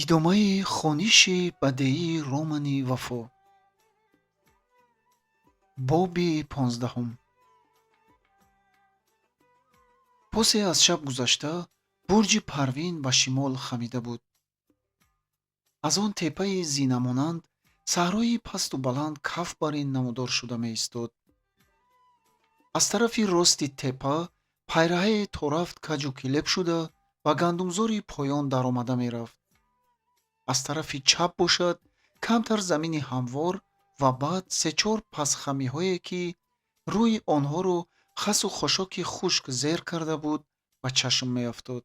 идомаи хониши бадеии романи вафо. боби 15. посе аз шаб гузашта бурҷи парвин ба шимол хамида буд. аз он теппаи зинамонанд саҳрои пасту баланд каф бар ин намудор шуда меистод. аз тарафи рости теппа пайраҳае торафт каҷу килеб шуда ба гандумзори поён даромада мерафт. аз тарафи чап бошад камтар замини ҳамвор ва баъд се-чор пасхамиҳое ки рӯи онҳоро хасу хошоки хушк зер карда буд ба чашм меафтод.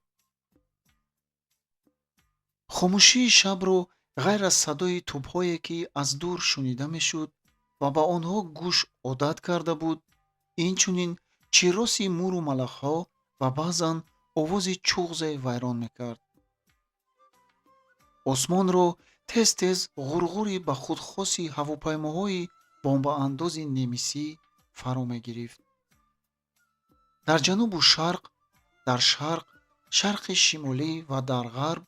хомӯшии шабро ғайр аз садои тӯбҳое ки аз дур шунида мешуд ва ба онҳо гӯш одат карда буд, инчунин чироси муру малахҳо ва баъзан овози чуғзе вайрон мекард. осмонро тез-тез ғурғури ба худ хоси ҳавопаймоҳои бомбаандози немисӣ фаро мегирифт. дар ҷанубу шарқ, дар шарқ, шарқи шимолӣ ва дар ғарб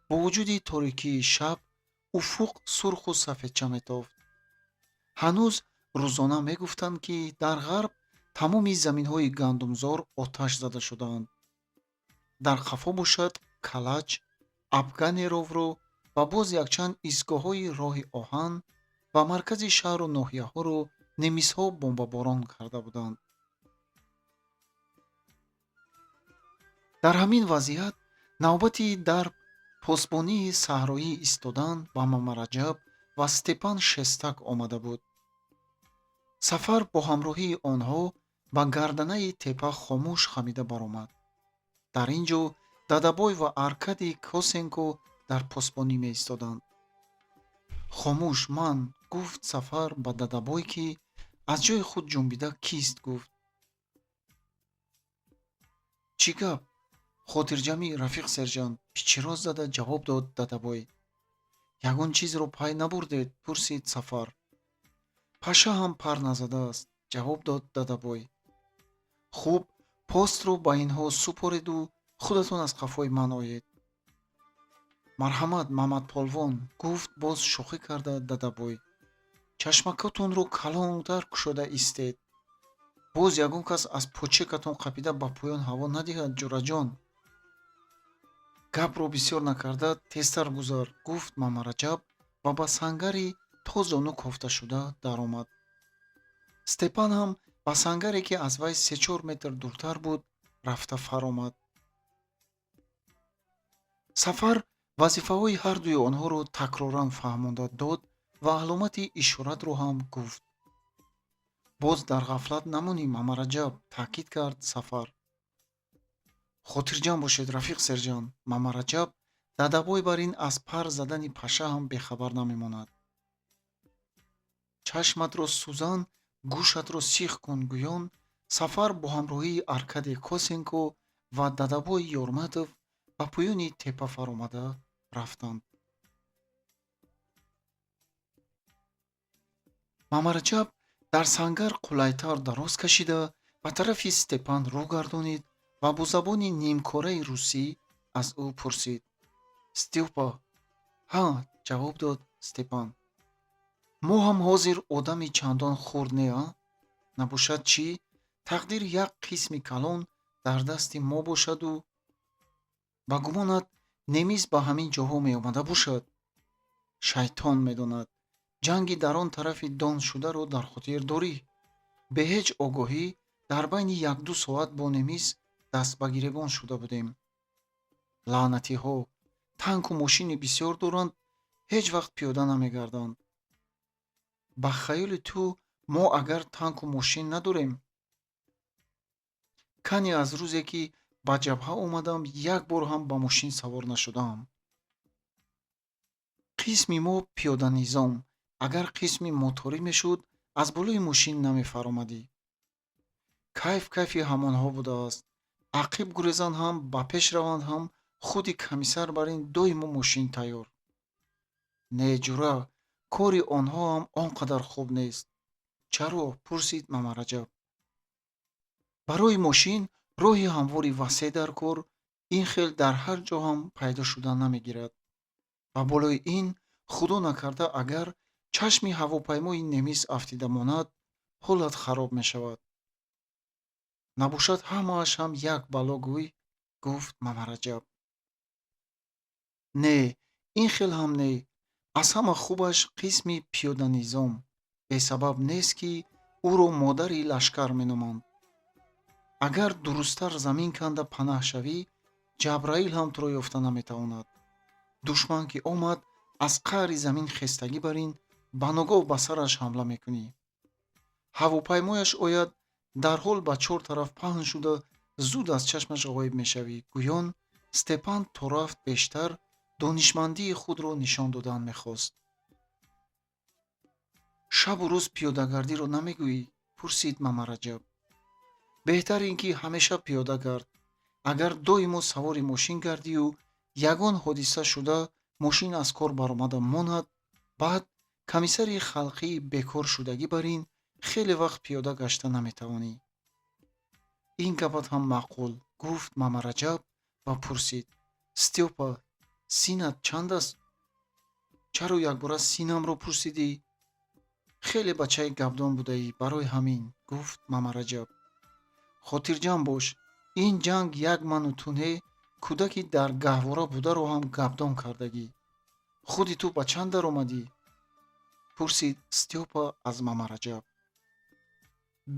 бо вуҷуди торикии шаб уфуқ сурху сафедча метофт. ҳанӯз рӯзона мегуфтанд ки дар ғарб тамоми заминҳои гандумзор оташ зада шудаанд. дар қафо бошад калач, абганеровро ва боз якчанд истгоҳҳои роҳи оҳан ва маркази шаҳру ноҳияҳоро немисҳо бомбаборон карда буданд. дар ҳамин вазъият навбати дар посбонии саҳроӣ истодан ба Мамараҷаб ва Степан Шестак омада буд. сафар бо ҳамроҳии онҳо ба гарданаи теппа хомӯш хамида баромад. дар ин ҷо Дадабой ва Аркадий Косенко дар посбонӣ меистоданд. хомӯш ман, гуфт Сафар ба Дадабой, ки аз ҷои худ ҷунбида кист гуфт. чӣ гап? хотирҷамӣ Рафиқ сержант, пичироз зада ҷавоб дод Дадабой. ягон чизро пай набурдед? пурсид Сафар. паша ҳам пар назадааст, ҷавоб дод Дадабой. хуб, постро ба инҳо супореду худатон аз қафои ман оед. марҳамат Мамадполвон, гуфт боз шӯхӣ карда Дадабой. чашмакатонро калонтар кушода истед. боз ягон кас аз почекатон қапида ба поён ҳаво надиҳад ҷураҷон. гапро бисёр накарда тезтар гузар, гуфт Мамараҷаб ва ба сангари то зону кофташуда даромад. Степан ҳам ба сангаре ки аз вай 3-4 метр дуртар буд рафта фаромад. Сафар вазифаҳои ҳардуи онҳоро такроран фаҳмонда дод ва аломати ишоратро ҳам гуфт. боз дар ғафлат намонӣ Мамараҷаб, таъкид кард Сафар. хотирҷам бошед Рафиқ сержант. Мамараҷаб Дадабой бар ин аз пар задани паша ҳам бехабар намемонад. чашматро сӯзан, гӯшатро сих кун гӯён, Сафар бо ҳамроҳии Аркадий Косенко ва Дадабои Ёрматов ба поёни теппа фаромада рафтанд. Мамараҷаб дар сангар қулайтар дароз кашида ба тарафи Степан рӯ гардонид ва бо забони нимкораи русӣ аз ӯ пурсид. Стёпа? ҳа, ҷавоб дод Степан. мо ҳам ҳозир одами чандон хурд неа? Набошад чӣ? тақдир як қисми калон дар дасти мо бошаду ба гумонат немис ба ҳамин ҷоҳо меомада бошад. шайтон медонад. ҷанги дар он тарафи Дон шударо дар хотир дорӣ? бе ҳеҷ огоҳӣ дар байни 1-2 соат бо немис даст ба гиребон шуда будем. лаънатиҳо, танку мошини бисёр доранд, ҳеҷ вақт пиёда намегарданд. ба хаёли ту мо агар танку мошин надорем? кани аз рӯзе ки ба ҷабҳа омадам як бор ҳам ба мошин савор нашудаам. қисми мо пиёданизом, агар қисми моторӣ мешуд аз болои мошин намефаромадӣ. кайфи ҳамонҳо будааст. ақиб гурезанд ҳам ба пеш раванд ҳам худи комиссар бар ин доимо мошин тайёр. не ҷура, кори онҳо ҳам он қадар хуб нест. чаро? пурсид Мамараҷаб. барои мошин роҳи ҳамвори васеъ дар кор, ин хел дар ҳар ҷо ҳам пайдо шуда намегирад. ва болои ин худо накарда агар чашми ҳавопаймои немис афтида монад, ҳолат хароб мешавад. Набошад ҳамааш ҳам як бало гӯй, гуфт Мамараҷаб. Не, ин хел ҳам не. Аз ҳама хубаш қисми пиёданизом. Бесабаб нест, ки ӯро модари лашкар меноманд. Агар дурусттар замин канда панаҳ шавӣ, Ҷабраил ҳам туро ёфта наметавонад. душман ки омад, аз қаъри замин хестагӣ барин, ба ногоҳ ба сараш ҳамла мекунӣ. ҳавопаймояш ояд, дарҳол ба чор тараф паҳн шуда, зуд аз чашмаш ғоиб мешавӣ. Гӯён Степан то рафт бештар донишмандии худро нишон додан мехост. шабу рӯз пиёдагардиро намегӯӣ? пурсид Мамараҷаб. беҳтар ин ки ҳамеша пиёда гард. агар доимо савори мошин гардию ягон ҳодиса шуда мошин аз кор баромада монад, баъд комиссари халқии бекоршудагӣ бар ин хеле вақт пиёда гашта наметавонӣ. ин гапат ҳам маъқул, гуфт Мамараҷаб ва пурсид. Стёпа, синат чанд аст? чаро якбора синамро пурсидӣ? хеле бачаи гапдон будаӣ, барои ҳамин, гуфт Мамараҷаб. хотирҷам бош, ин ҷанг як ману ту не, кӯдаки дар гаҳвора бударо ҳам гапдон кардагӣ. худи ту ба чанд даромадӣ? пурсид Стёпа аз Мамараҷаб.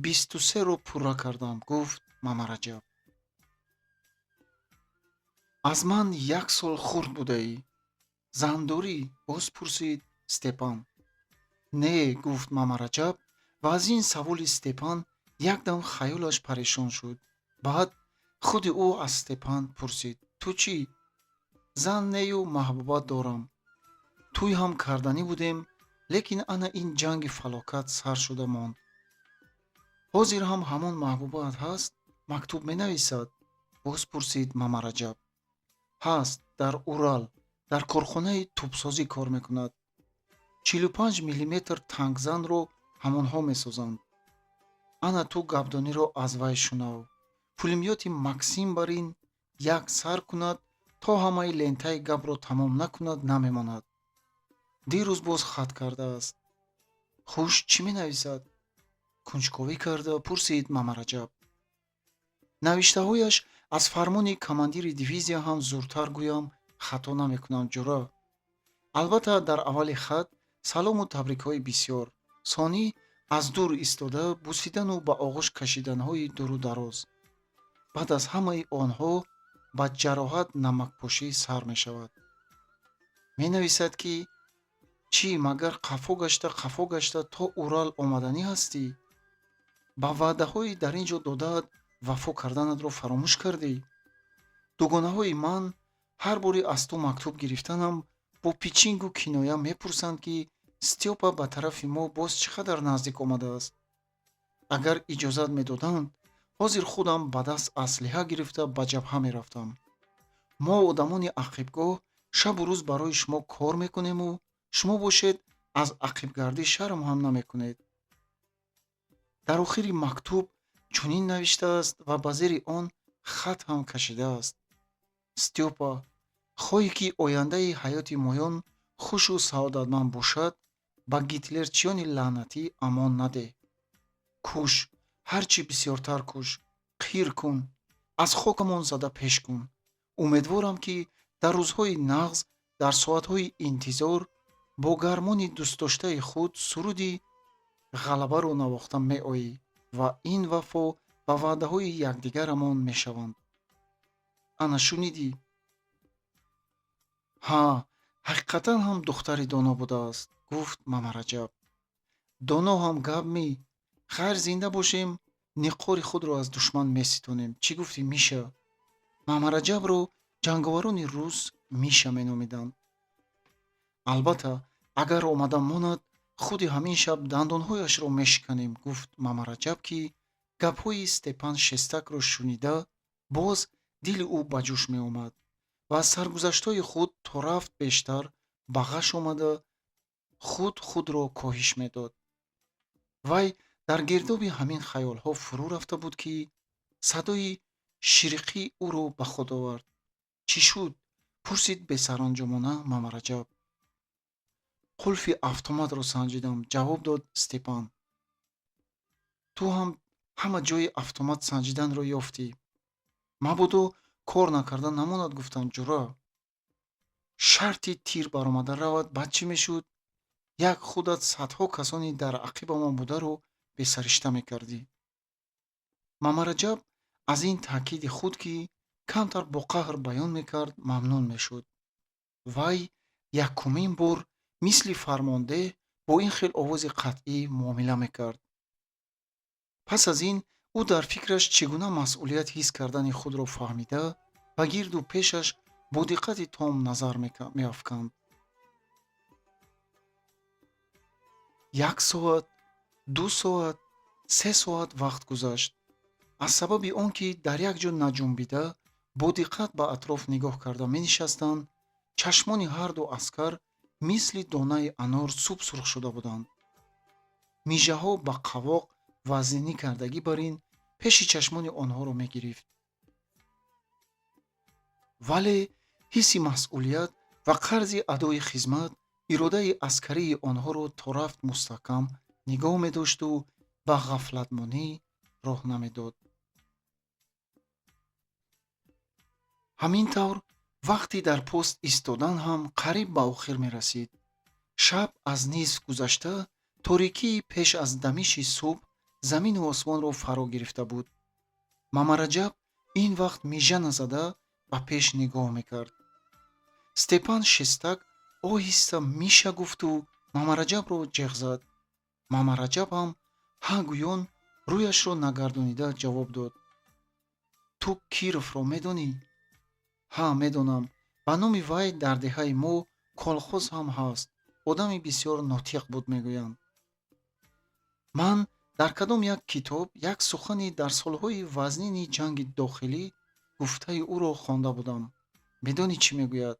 23-ро пурра кардам, гуфт Мамараҷаб. аз ман як сол хурд будаӣ. зан дорӣ? боз пурсид Степан. Не, гуфт Мамараҷаб ва аз ин саволи Степан якдам хаёлаш парешон шуд. баъд худи ӯ аз Степан пурсид. ту чӣ? зан нею маҳбуба дорам. туй ҳам карданӣ будем, лекин ана ин ҷанги фалокат сар шуда монд. ҳозир ҳам ҳамон маҳбубаат ҳаст? мактуб менависад? боз пурсид Мамараҷаб. ҳаст, дар Урал, дар корхонаи тӯбсозӣ кор мекунад. 45 миллиметр тангзанро ҳамонҳо месозанд. ана ту гапдониро аз вай шунав. пулемёти Максим бар ин як сар кунад, то ҳамаи лентаи гапро тамом накунад намемонад. дирӯз боз хат кардааст. хуш, чӣ менависад? кунҷковӣ карда пурсид Мамараҷаб. навиштаҳояш аз фармони командири дивизия ҳам зуртар гӯям, хато намекунам ҷура. албатта дар аввали хат салому табрикҳои бисёр, сонӣ аз дур истода бусидану ба оғӯш кашиданҳои дуру дароз. баъд аз ҳамаи онҳо ба ҷароҳат намакпошӣ сар мешавад. менависад ки чӣ, магар қафо гашта то Урал омаданӣ ҳастӣ? ба ваъдаҳои дар ин ҷо додаат вафо карданатро фаромӯш кардӣ? дугонаҳои ман ҳар бори аз ту мактуб гирифтанам бо пичингу киноя мепурсанд, ки Стёпа ба тарафи мо боз чӣ қадар наздик омадааст. агар иҷозат медоданд, ҳозир худам ба даст аслиҳа гирифта ба ҷабҳа мерафтам. мо одамони ақибгоҳ шабу рӯз барои шумо кор мекунему, шумо бошед аз ақибгардӣ шарм ҳам намекунед. дар охири мактуб чунин навиштааст ва ба зери он хат ҳам кашидааст. Стёпа, хоҳӣ ки ояндаи ҳаёти моён хушу саодатманд бошад, ба гитлерчиёни лаънатӣ амон наде. куш, ҳарчи бисёртар куш, қир кун, аз хокамон зада пеш кун. умедворам, ки дар рӯзҳои нағз, дар соатҳои интизор бо гармони дӯстдоштаи худ суруди ғалабаро навохта меоӣ ва ин вафо ва ваъдаҳои якдигарамон мешаванд. ана шунидӣ? ҳа, ҳақиқатан ҳам духтари доно будааст, гуфт Мамараҷаб. доно ҳам гап ми? хайр зинда бошем, ниқори худро аз душман меситонем. чӣ гуфтӣ, Миша? Мамараҷабро ҷанговарони рус Миша меномиданд. албатта, агар омада монад, худи ҳамин шаб дандонҳояшро мешиканем, гуфт Мамараҷаб, ки гапҳои Степан Шестакро шунида, боз дили ӯ ба ҷӯш меомад ва аз саргузаштҳои худ то рафт бештар ба ғаш омада худро коҳиш медод. вай дар гирдоби ҳамин хаёлҳо фурӯ рафта буд, ки садои шириқӣ ӯро ба худ овард. чӣ шуд? пурсид бесаранҷомона Мамараҷаб. қулфи автоматро санҷидам, ҷавоб дод Степан. Ту ҳам ҳама ҷои автомат санҷиданро ёфтӣ. Мабодо кор накарда намонад гуфтанд ҷура. Шарти тир баромада равад, баъд чӣ мешуд? Як худат садҳо касони дар ақибамон бударо бесаришта мекардӣ. Мамараҷаб аз ин таъкиди худ, ки камтар бо қаҳр баён мекард, мамнун мешуд. Вай якумин бор мисли фармондеҳ бо ин хел овози қатъӣ муомила мекард. пас аз ин ӯ дар фикраш чӣ гуна масъулият ҳис кардани худро фаҳмида, ба гирду пешаш бо диққати том назар меафканд. 1 соат, 2 соат, 3 соат вақт гузашт. аз сабаби он ки дар як ҷо наҷунбида, бо диққат ба атроф нигоҳ карда менишастанд, чашмони ҳарду аскар мисли донаи анор суб сурх шуда буданд. мижаҳо ба қавоқ вазнинӣ кардагӣ бар ин пеши чашмони онҳоро мегирифт. вале ҳисси масъулият ва қарзи адои хизмат иродаи аскарии онҳоро то рафт мустаҳкам нигоҳ медошту ба ғафлатмонӣ роҳ намедод. ҳамин тавр вақти дар пост истодан ҳам қариб ба охир мерасид. шаб аз нисф гузашта, торикии пеш аз дамиши субҳ замину осмонро фаро гирифта буд. Мамараҷаб ин вақт мижа назада ба пеш нигоҳ мекард. Степан шестак оҳиста миша гуфту Мамараҷабро ҷеғ зад. Мамараҷаб ҳам ҳа гӯён рӯяшро нагардонида ҷавоб дод. Ту Кировро медонӣ? Ҳа, медонам. Ба номи вай дар деҳаи мо колхоз ҳам ҳаст. Одами бисёр нотиқ буд мегӯянд. ман дар кадом як китоб як сухани дар солҳои вазнини ҷанги дохилӣ гуфтаи ӯро хонда будам. Медонӣ чӣ мегӯяд?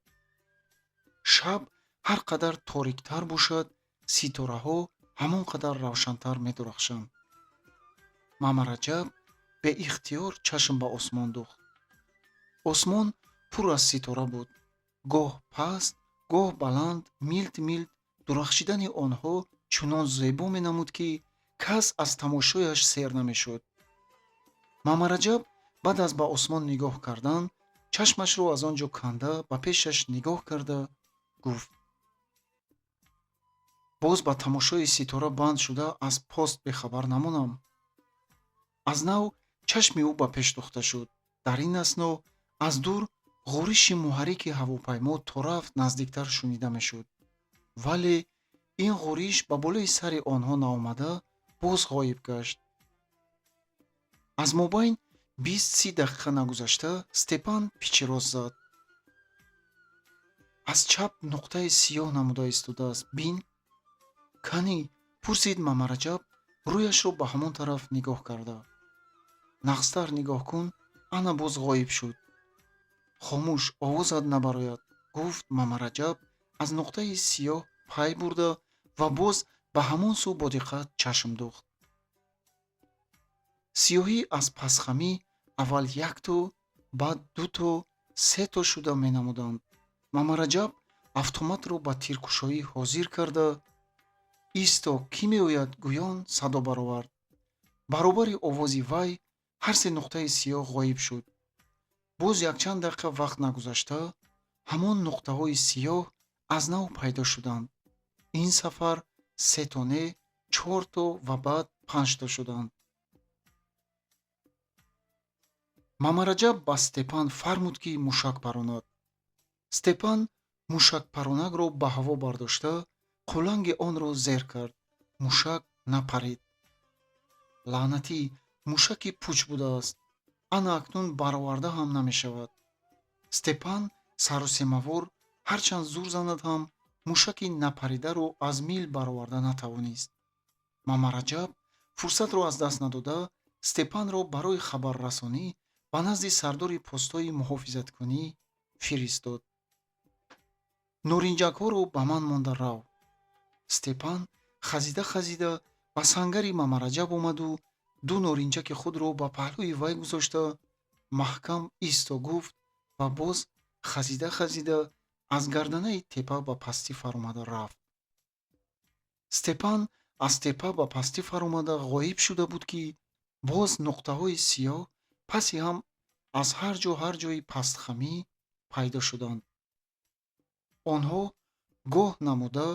шаб ҳар қадар ториктар бошад, ситораҳо ҳамон қадар равшантар медурахшанд. Мамараҷаб беихтиёр чашм ба осмон духт. осмон пур аз ситора буд. гоҳ паст, гоҳ баланд, милт милт дурахшидани онҳо чунон зебо менамуд, ки кас аз тамошояш сер намешуд. Мамараҷаб баъд аз ба осмон нигоҳ кардан, чашмашро аз он ҷо канда ба пешаш нигоҳ карда гуфт: боз ба тамошои ситора банд шуда аз пост бехабар намонам. аз нав чашми ӯ ба пеш духта шуд. дар ин асно аз дур ғӯриши муҳаррики ҳавопаймо то рафт наздиктар шунида мешуд. вале ин ғӯриш ба болои сари онҳо наомада, боз ғоиб гашт. аз мобайн 20-30 дақиқа нагузашта, Степан пичироз зад. аз чап нуқтаи сиёҳ намуда истодааст. бин? канӣ? пурсид Мамараҷаб рӯяшро ба ҳамон тараф нигоҳ карда. нағзтар нигоҳ кун, ана боз ғоиб шуд. хомӯш, овозат набарояд, гуфт Мамараҷаб аз нуқтаи сиёҳ пай бурда ва боз ба ҳамон сӯ бо диққат чашм духт. сиёҳӣ аз пасхамӣ аввал якто, баъд дуто, сето шуда менамуданд. Мамараҷаб автоматро ба тиркушоӣ ҳозир карда, исто, кӣ меояд гӯён садо баровард. баробари овози вай ҳар се нуқтаи сиёҳ ғоиб шуд. боз якчанд дақиқа вақт нагузашта, ҳамон нуқтаҳои сиёҳ аз нав пайдо шуданд. ин сафар 3 то не, 4 то ва баъд 5 то шуданд. Мамараҷаб ба Степан фармуд, ки мушак паронад. Степан мушакпаронакро ба ҳаво бардошта, қуланги онро зер кард. мушак напарид. лаънатӣ, мушаки пуч будааст. ана акнун бароварда ҳам намешавад. Степан сарусемавор ҳарчанд зур занад ҳам мушаки напаридаро аз мил бароварда натавонист. Мамараҷаб фурсатро аз даст надода, Степанро барои хабаррасонӣ ба назди сардори постҳои муҳофизаткунӣ фиристод. норинҷакҳоро ба ман монда рав. Степан хазида хазида ба сангари Мамараҷаб омаду ду норинҷаки худро ба паҳлӯи вай гузошта маҳкам исто гуфт ва боз хазида аз гарданаи теппа ба пастӣ фаромада рафт. Степан аз теппа ба пастӣ фаромада ғоиб шуда буд, ки боз нуқтаҳои сиёҳ паси ҳам аз ҳар ҷои пастхамӣ пайдо шуданд. онҳо гоҳ намуда,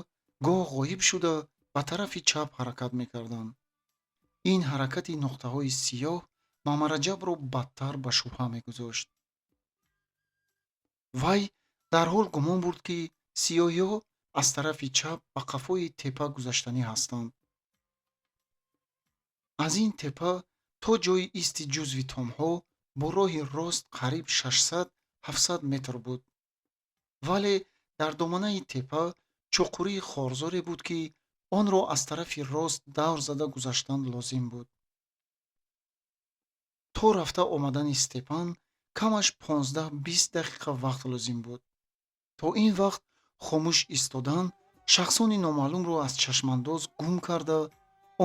гоҳ ғоиб шуда ба тарафи чап ҳаракат мекарданд. ин ҳаракати нуқтаҳои сиёҳ Мамараҷабро бадтар ба шубҳа мегузошт. вай дар ҳол гумон бурд, ки сиёҳиҳо аз тарафи чап ба қафои теппа гузаштанӣ ҳастанд. аз ин теппа то ҷои исти ҷузви томҳо бо роҳи рост қариб 600-700 метр буд. вале дар доманаи теппа чуқурии хорзоре буд, ки онро аз тарафи рост давр зада гузаштан лозим буд. то рафта омадани Степан камаш 15-20 дақиқа вақт лозим буд. то ин вақт хомӯш истодан, шахсони номаълумро аз чашмандоз гум карда,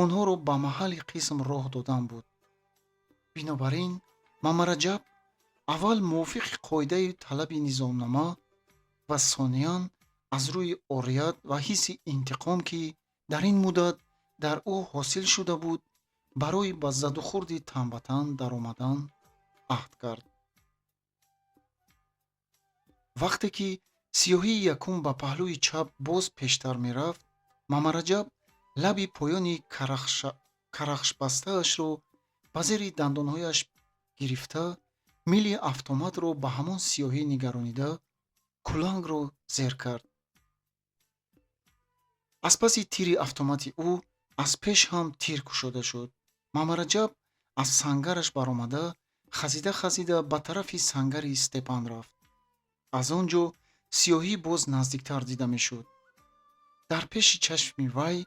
онҳоро ба маҳалли қисм роҳ додан буд. бинобар ин Мамараҷаб аввал мувофиқи қоидаи талаби низомнама ва сониян аз рӯи орият ва ҳисси интиқом, ки дар ин муддат дар ӯ ҳосил шуда буд, барои ба задухурди танбатан даромадан аҳд кард. вақте ки сиёҳии якум ба паҳлӯи чап боз пештар мерафт, Мамараҷаб лаби поёни карахшбастаашро ба зери дандонҳояш гирифта, мили автоматро ба ҳамон сиёҳӣ нигаронида, кулангро зер кард. аз паси тири автомати ӯ аз пеш ҳам тир кушода шуд. Мамараҷаб аз сангараш баромада, хазида ба тарафи сангари Степан рафт. аз он ҷо сиёҳӣ боз наздиктар дида мешуд. дар пеши чашми вай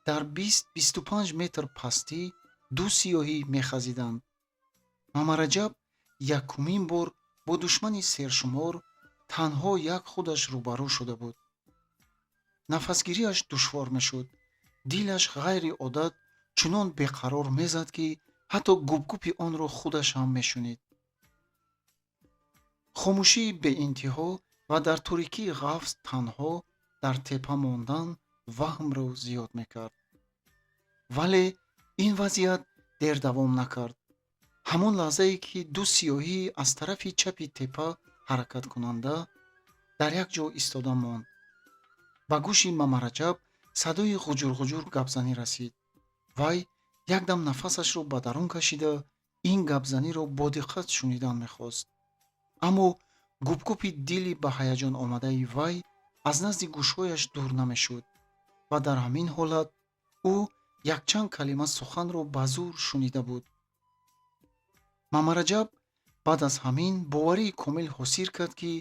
дар 20-25 метр пастӣ ду сиёҳӣ мехазиданд. Мамараҷаб якумин бор бо душмани сершумор танҳо як худаш рӯбарӯ шуда буд. нафасгириаш душвор мешуд. дилаш ғайри одат чунон беқарор мезад, ки ҳатто гупгупи онро худаш ҳам мешунид. хомӯшии беинтиҳо ва дар торикии ғафс танҳо дар теппа мондан ваҳмро зиёд мекард. вале ин вазъият дер давом накард. ҳамон лаҳзае, ки ду сиёҳӣ аз тарафи чапи теппа ҳаракаткунанда дар як ҷо истода монд, ба гӯши Мамараҷаб садои ғуҷур гапзанӣ расид. вай якдам нафасашро ба дарун кашида, ин гапзаниро бодиққат шунидан мехост. аммо гупгупи дили ба ҳаяҷон омадаи вай аз назди гӯшҳояш дур намешуд ва дар ҳамин ҳолат ӯ якчанд калима суханро ба зур шунида буд. Мамараҷаб баъд аз ҳамин боварии комил ҳосил кард, ки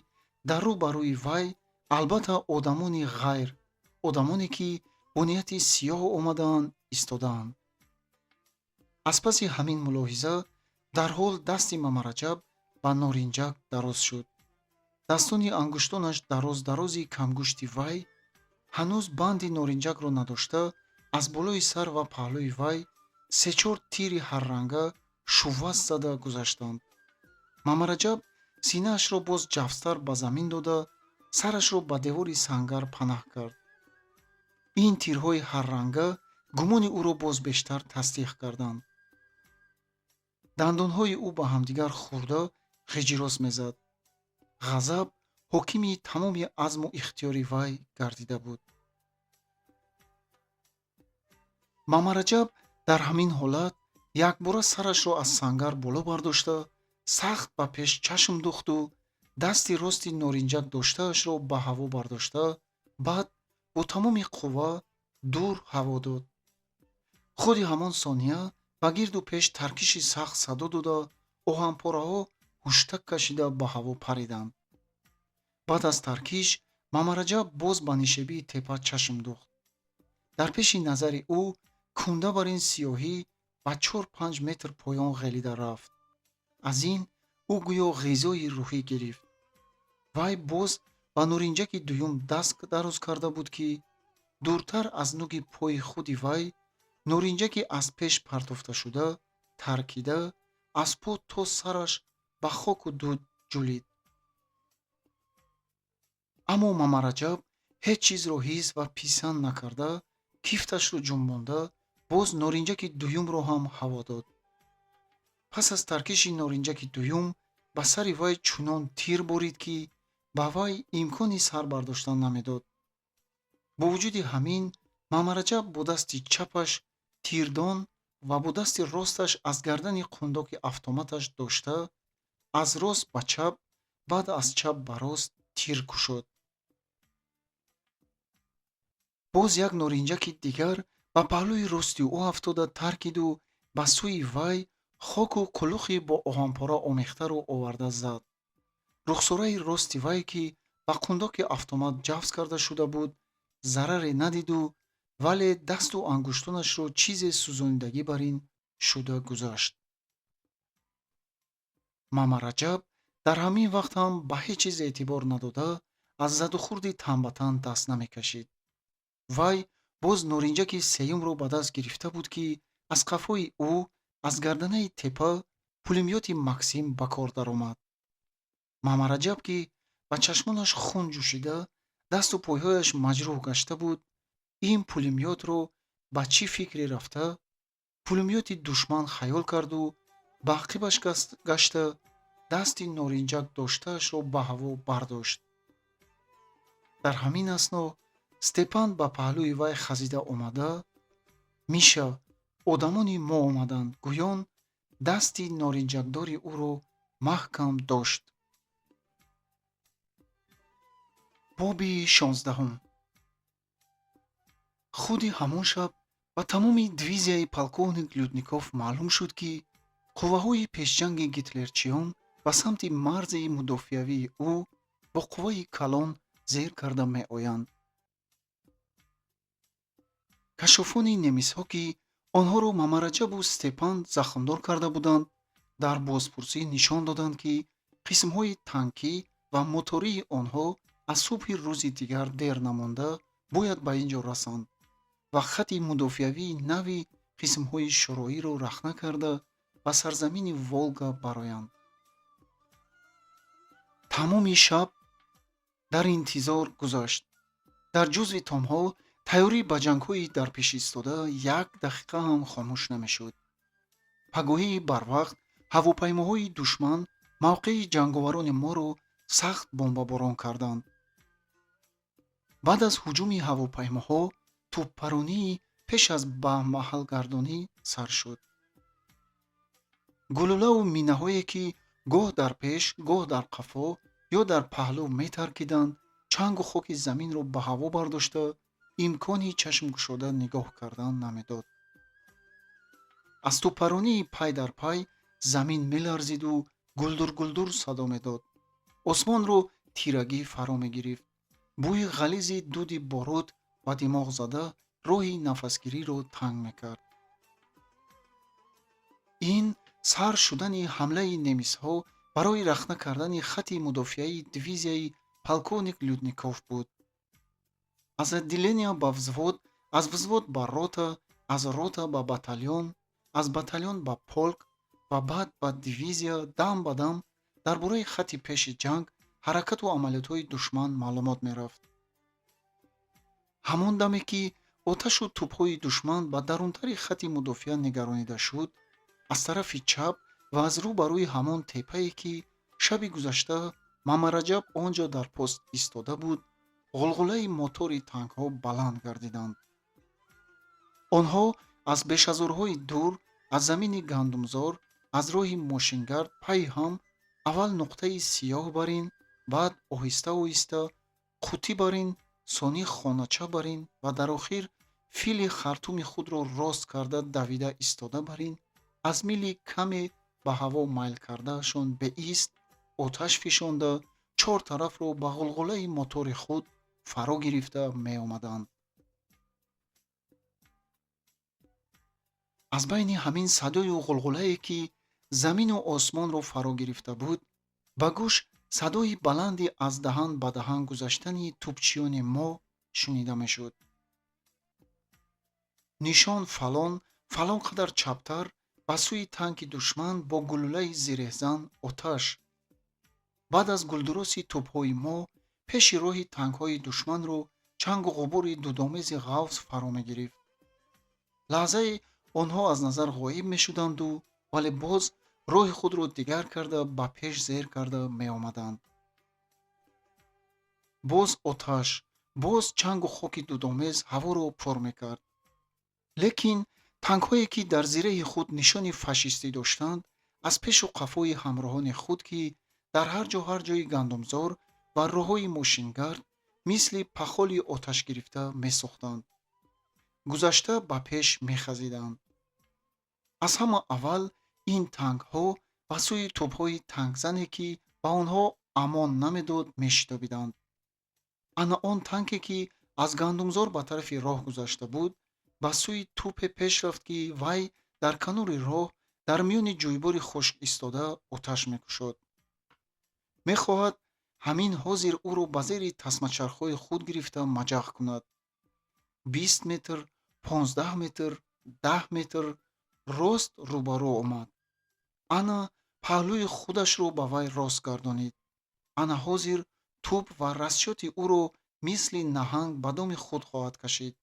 дар рӯ ба рӯи вай албатта одамони ғайр, одамоне, ки бо нияти сиёҳ омадаанд, истодаанд. аз паси ҳамин мулоҳиза дарҳол дасти Мамараҷаб ба норинҷак дароз шуд. дастони ангуштонаш дарози камгӯшти вай ҳанӯз банди норинҷакро надошта, аз болои сар ва паҳлӯи вай 3-4 тири ҳарранга шувваст зада гузаштанд. Мамараҷаб синаашро боз ҷафстар ба замин дода, сарашро ба девори сангар панаҳ кард. ин тирҳои ҳарранга гумони ӯро боз бештар тасдиқ карданд. дандонҳои ӯ ба ҳамдигар хӯрда ғиҷирос мезад. ғазаб ҳокими тамоми азму ихтиёри вай гардида буд. Мамараҷаб дар ҳамин ҳолат якбора сарашро аз сангар боло бардошта, сахт ба пеш чашм духту дасти рости норинҷак доштаашро ба ҳаво бардошта, баъд бо тамоми қувва дур ҳаво дод. худи ҳамон сония ба гирду пеш таркиши сахт садо дода, оҳанпораҳо ҳуштак кашида ба ҳаво париданд. баъд аз таркиш Мамараҷаб боз ба нишебии теппа чашм духт. дар пеши назари ӯ кунда бар ин сиёҳӣ ба 4-5 метр поён ғелида рафт. аз ин ӯ гӯё ғизои рӯҳӣ гирифт. вай боз ба норинҷаки дуюм даст дароз карда буд, ки дуртар аз нӯги пои худи вай норинҷаки аз пеш партофташуда таркида, аз по то сараш ба хоку дуд ҷулид. аммо Мамараҷаб ҳеҷ чизро ҳис ва писанд накарда, кифташро ҷунбонда, боз норинҷаки дуюмро ҳам ҳаво дод. пас аз таркиши норинҷаки дуюм ба сари вай чунон тир борид, ки ба вай имкони сар бардоштан намедод. бо вуҷуди ҳамин, Мамараҷаб бо дасти чапаш тирдон ва бо дасти росташ аз гардани қундоки автоматаш дошта, аз рост ба чап, баъд аз чап ба рост тир кушод. боз як норинҷаки дигар ба паҳлӯи рости ӯ афтода таркиду ба сӯи вай хоку қулухи бо оҳанпора омехтаро оварда зад. рухсораи рости вай, ки ба қундоки автомат ҷафз карда шуда буд, зараре надиду, вале дасту ангуштонашро чизе сӯзонидагӣ бар ин шуда гузашт. Мамараҷаб дар ҳамин вақт ҳам ба ҳеҷ чиз эътибор надода, аз задухурди тан ба тан даст намекашид. вай боз норинҷаки сеюмро ба даст гирифта буд, ки аз қафои ӯ аз гарданаи теппа пулемёти Максим ба кор даромад. Мамараҷаб, ки ба чашмонаш хун ҷӯшида, дасту пойҳояш маҷрӯҳ гашта буд, ин пулемётро ба чӣ фикре рафта, пулемёти душман хаёл карду, ба ақибаш гашта, дасти норинҷак доштаашро ба ҳаво бардошт. дар ҳамин асно Степан ба паҳлӯи вай хазида омада: «Миша, одамони мо омаданд», гӯён дасти норинҷакдори ӯро маҳкам дошт. боби 16. худи ҳамон шаб ба тамоми дивизияи полковник Лютников маълум шуд, ки қувваҳои пешҷанги гитлерчиён ба самти марзи мудофиавии ӯ бо қувваи калон зер карда меоянд. кашофони немисҳо, ки онҳоро Мамараҷабу Степан захмдор карда буданд, дар бозпурсӣ нишон доданд, ки қисмҳои танкӣ ва мотории онҳо аз субҳи рӯзи дигар дер намонда бояд ба ин ҷо расанд ва хати мудофиавии нави қисмҳои шӯроиро рахна карда ба сарзамини Волга бароянд. тамоми шаб дар интизор гузашт. дар ҷузви томҳо тайёрӣ ба ҷангҳои дар пеш истода як дақиқа ҳам хомӯш намешуд. пагоҳии барвақт ҳавопаймоҳои душман мавқеи ҷанговарони моро сахт бомбаборон карданд. баъд аз ҳуҷуми ҳавопаймоҳо тӯппаронии пеш аз ба маҳалгардонӣ сар шуд. гулӯлаву минаҳое, ки гоҳ дар пеш, гоҳ дар қафо ё дар паҳлӯ метаркиданд, чангу хоки заминро ба ҳаво бардошта, имкони чашмгушода нигоҳ кардан намедод. аз тӯппаронии пай дар пай замин меларзиду гулдур-гулдур садо медод. осмонро тирагӣ фаро мегирифт. бӯи ғализи дуди боруд ба димоғ зада роҳи нафасгириро танг мекард. ин сар шудани ҳамлаи немисҳо барои рахна кардани хати мудофиаи дивизияи полковник Лютников буд. аз отделения ба взвод, аз взвод ба рота, аз рота ба батальон, аз батальон ба полк ва баъд ба дивизия дам ба дам дар бораи хати пеши ҷанг ҳаракату амалиётҳои душман маълумот мерафт. ҳамон даме, ки оташу тӯпҳои душман ба дарунтари хати мудофиа нигаронида шуд, аз тарафи чап ва аз рӯ ба рӯи ҳамон теппае, ки шаби гузашта Мамараҷаб он ҷо дар пост истода буд, ғулғулаи мотори танкҳо баланд гардиданд. онҳо аз бешазорҳои дур, аз замини гандумзор, аз роҳи мошингард пайи ҳам аввал нуқтаи сиёҳ бар ин, баъд оҳиста оҳиста қутӣ бар ин, сонӣ хонача бар ин ва дар охир фили хартуми худро рост карда давида истода бар ин, аз мили каме ба ҳаво майл кардаашон беист оташ фишонда, чор тарафро ба ғулғулаи мотори худ фаро гирифта меомаданд. аз байни ҳамин садою ғулғулае, ки замину осмонро фаро гирифта буд, ба гӯш садои баланди аз даҳан ба даҳан гузаштани тӯбчиёни мо шунида мешуд. нишон фалон, фалон қадар чаптар ба сӯи танки душман бо гулӯлаи зиреҳзан оташ. баъд аз гулдуроси тӯбҳои мо пеши роҳи танкҳои душманро чангу ғубури дудомези ғафз фаро мегирифт. лаҳзае онҳо аз назар ғоиб мешуданду вале боз роҳи худро дигар карда ба пеш зер карда меомаданд. боз оташ, боз чангу хоки дудомез ҳаворо пур мекард. лекин танкҳое ки дар зираи худ нишони фашистӣ доштанд, аз пешу қафои ҳамроҳони худ ки дар ҳар ҷои гандумзор ва роҳҳои мошингард мисли пахоли оташ гирифта месӯхтанд. гузашта ба пеш мехазиданд. аз ҳама аввал ин танкҳо ба сӯи тӯбҳои танкзане ки ба онҳо амон намедод мешитобиданд. ана он танке ки аз гандумзор ба тарафи роҳ гузашта буд, ба сӯи тӯпе пеш рафт ки вай дар канори роҳ дар миёни ҷӯйбори хушк истода оташ мекушод. мехоҳад ҳамин ҳозир ӯро ба зери тасмачархҳои худ гирифта маҷақ кунад. 20 метр, 15 метр, 10 метр рост рӯбарӯ омад. ана паҳлӯи худашро ба вай рост гардонид. ана ҳозир тӯб ва расчёти ӯро мисли наҳанг ба доми худ хоҳад кашид.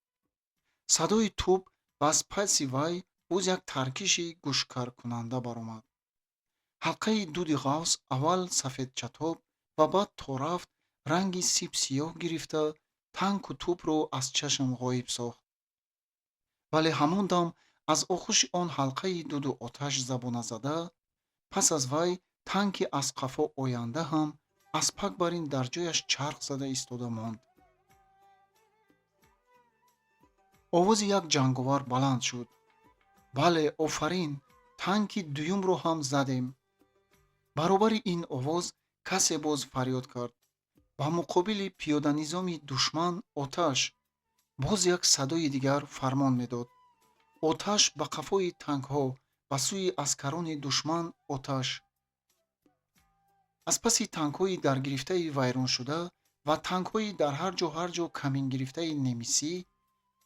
садои тӯб ва аз паси вай боз як таркиши гӯшкаркунанда баромад. ҳалқаи дуди ғавс аввал сафедчатоб ва баъд то рафт ранги сип-сиёҳ гирифта танку тӯбро аз чашм ғоиб сохт. вале ҳамон дам аз охӯши он ҳалқаи дуду оташ забона зада, пас аз вай танки аз қафо оянда ҳам аз пак бар ин дар ҷояш чарх зада истода монд. овози як ҷанговар баланд шуд. бале, офарин, танки дуюмро ҳам задем. баробари ин овоз касе боз фарёд кард. ба муқобили пиёданизоми душман оташ. боз як садои дигар фармон медод. оташ ба қафои танкҳо, ба сӯи аскарони душман оташ. аз паси танкҳои даргирифтаи вайроншуда ва танкҳои дар ҳар ҷо камингирифтаи немисӣ,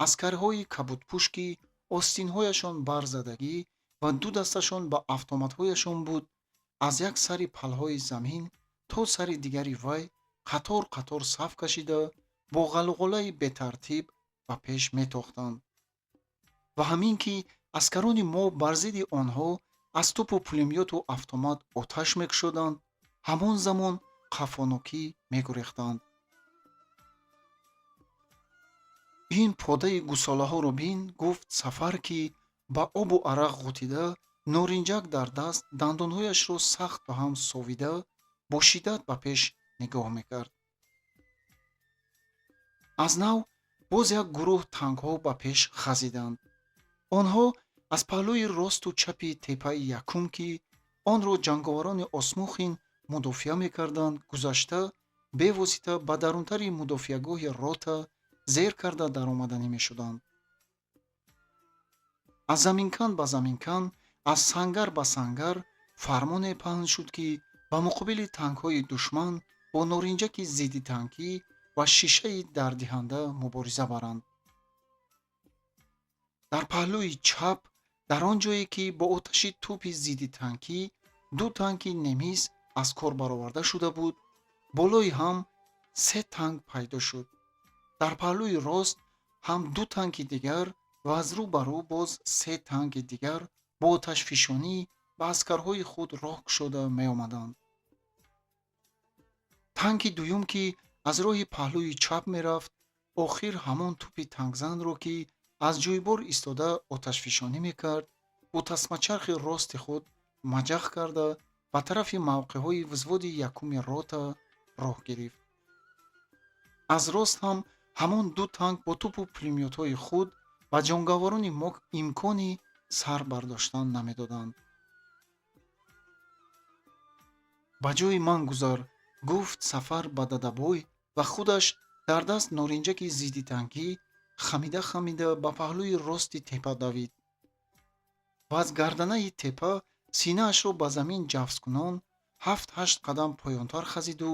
аскариҳои кабудпушки остинҳояшон барзадагӣ ва ду дасташон ба автоматҳояшон буд, аз як сари палҳои замин то сари дигари вай қатор қатор саф кашида бо ғалғолаи бетартиб ба пеш метохтанд. ва ҳамин ки аскарони мо бар зидди онҳо аз тӯпу пулемёту автомат оташ мекушоданд, ҳамон замон қафонокӣ мегурехтанд. ин подаи гусолаҳоро бин, гуфт Сафар, ки ба обу арақ ғутида, норинҷак дар даст, дандонҳояшро сахт ба ҳам совида, бо шиддат ба пеш нигоҳ мекард. аз нав боз як гурӯҳ танкҳо ба пеш хазиданд. онҳо аз паҳлӯи росту чапи теппаи якум, ки онро ҷанговарони осмухин мудофиа мекарданд, гузашта бевосита ба дарунтари мудофиагоҳи рота зер карда даромаданӣ мешуданд. аз заминкан ба заминкан, аз сангар ба сангар фармоне паҳн шуд, ки ба муқобили танкҳои душман бо норинҷаки зиддитанкӣ ва шишаи дардиҳанда мубориза баранд. дар паҳлӯи чап, дар он ҷое ки бо оташи тӯпи зиддитанкӣ ду танки немис аз кор бароварда шуда буд, болои ҳам 3 танк пайдо шуд. дар паҳлӯи рост ҳам 2 танки дигар ва аз рӯ ба рӯ боз 3 танки дигар бо оташфишонӣ ба аскарҳои худ роҳ кушода меомаданд. танки дуюм, ки аз роҳи паҳлӯи чап мерафт, охир ҳамон тӯпи танкзанро, ки аз ҷӯйбор истода оташфишонӣ мекард, бо тасмачархи рости худ маҷақ карда ба тарафи мавқеъҳои взводи якуми рота роҳ гирифт. аз рост ҳам ҳамон 2 танк бо тӯпу пулемётҳои худ ба ҷонговарони мо имкони сар бардоштан намедоданд. ба ҷои ман гузар, гуфт Сафар ба дадабой ва худаш дар даст норинҷаки зиддитанкӣ хамида хамида ба паҳлӯи рости теппа давид. ва аз гарданаи теппа синаашро ба замин ҷафзкунон 7-8 қадам поёнтар хазиду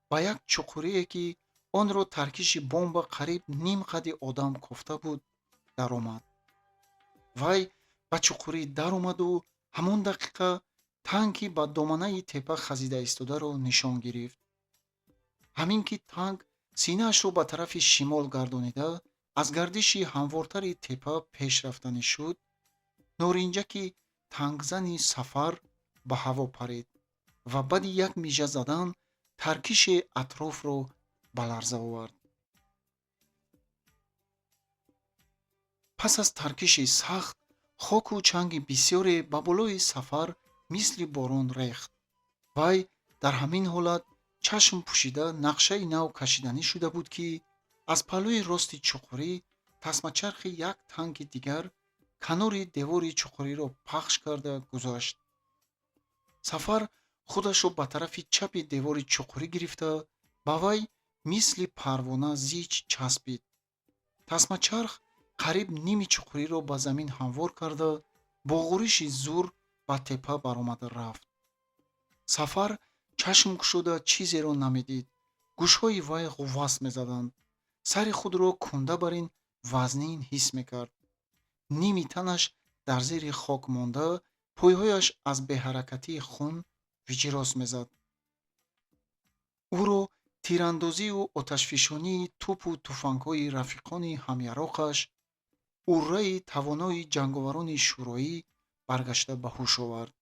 ба як чуқурие, ки онро таркиши бомба қариб ним қадди одам кофта буд, даромад. вай ба чуқурӣ даромаду ҳамон дақиқа танки ба доманаи теппа хазида истодаро нишон гирифт. ҳамин ки танк синаашро ба тарафи шимол гардонида аз гардиши ҳамвортари теппа пешрафтанӣ шуд, норинҷаки танкзани Сафар ба ҳаво парид ва баъди як мижа задан таркиши атрофро ба ларза овард. пас аз таркиши сахт, хоку чанги бисёре ба болои Сафар мисли борон рехт. вай дар ҳамин ҳолат чашм пӯшида нақшаи нав кашиданӣ шуда буд, ки аз паҳлӯи рости чуқурӣ тасмачархи як танки дигар канори девори чуқуриро пахш карда гузашт. Сафар худашро ба тарафи чапи девори чуқурӣ гирифта, ба вай мисли парвона зич часпид. Тасмачарх қариб ними чуқуриро ба замин ҳамвор карда, бо ғӯриши зур ба теппа баромада рафт. Сафар чашм кушода чизеро намедид. гӯшҳои вай ғувваст мезаданд. сари худро кунда бар ин вазнин ҳис мекард. ними танаш дар зери хок монда, пойҳояш аз беҳаракатии хун виҷирос мезад. ӯро тирандозию оташфишонии тӯпу тӯфангҳои рафиқони ҳамяроқаш, урраи тавонои ҷанговарони шӯроӣ баргашта ба ҳуш овард.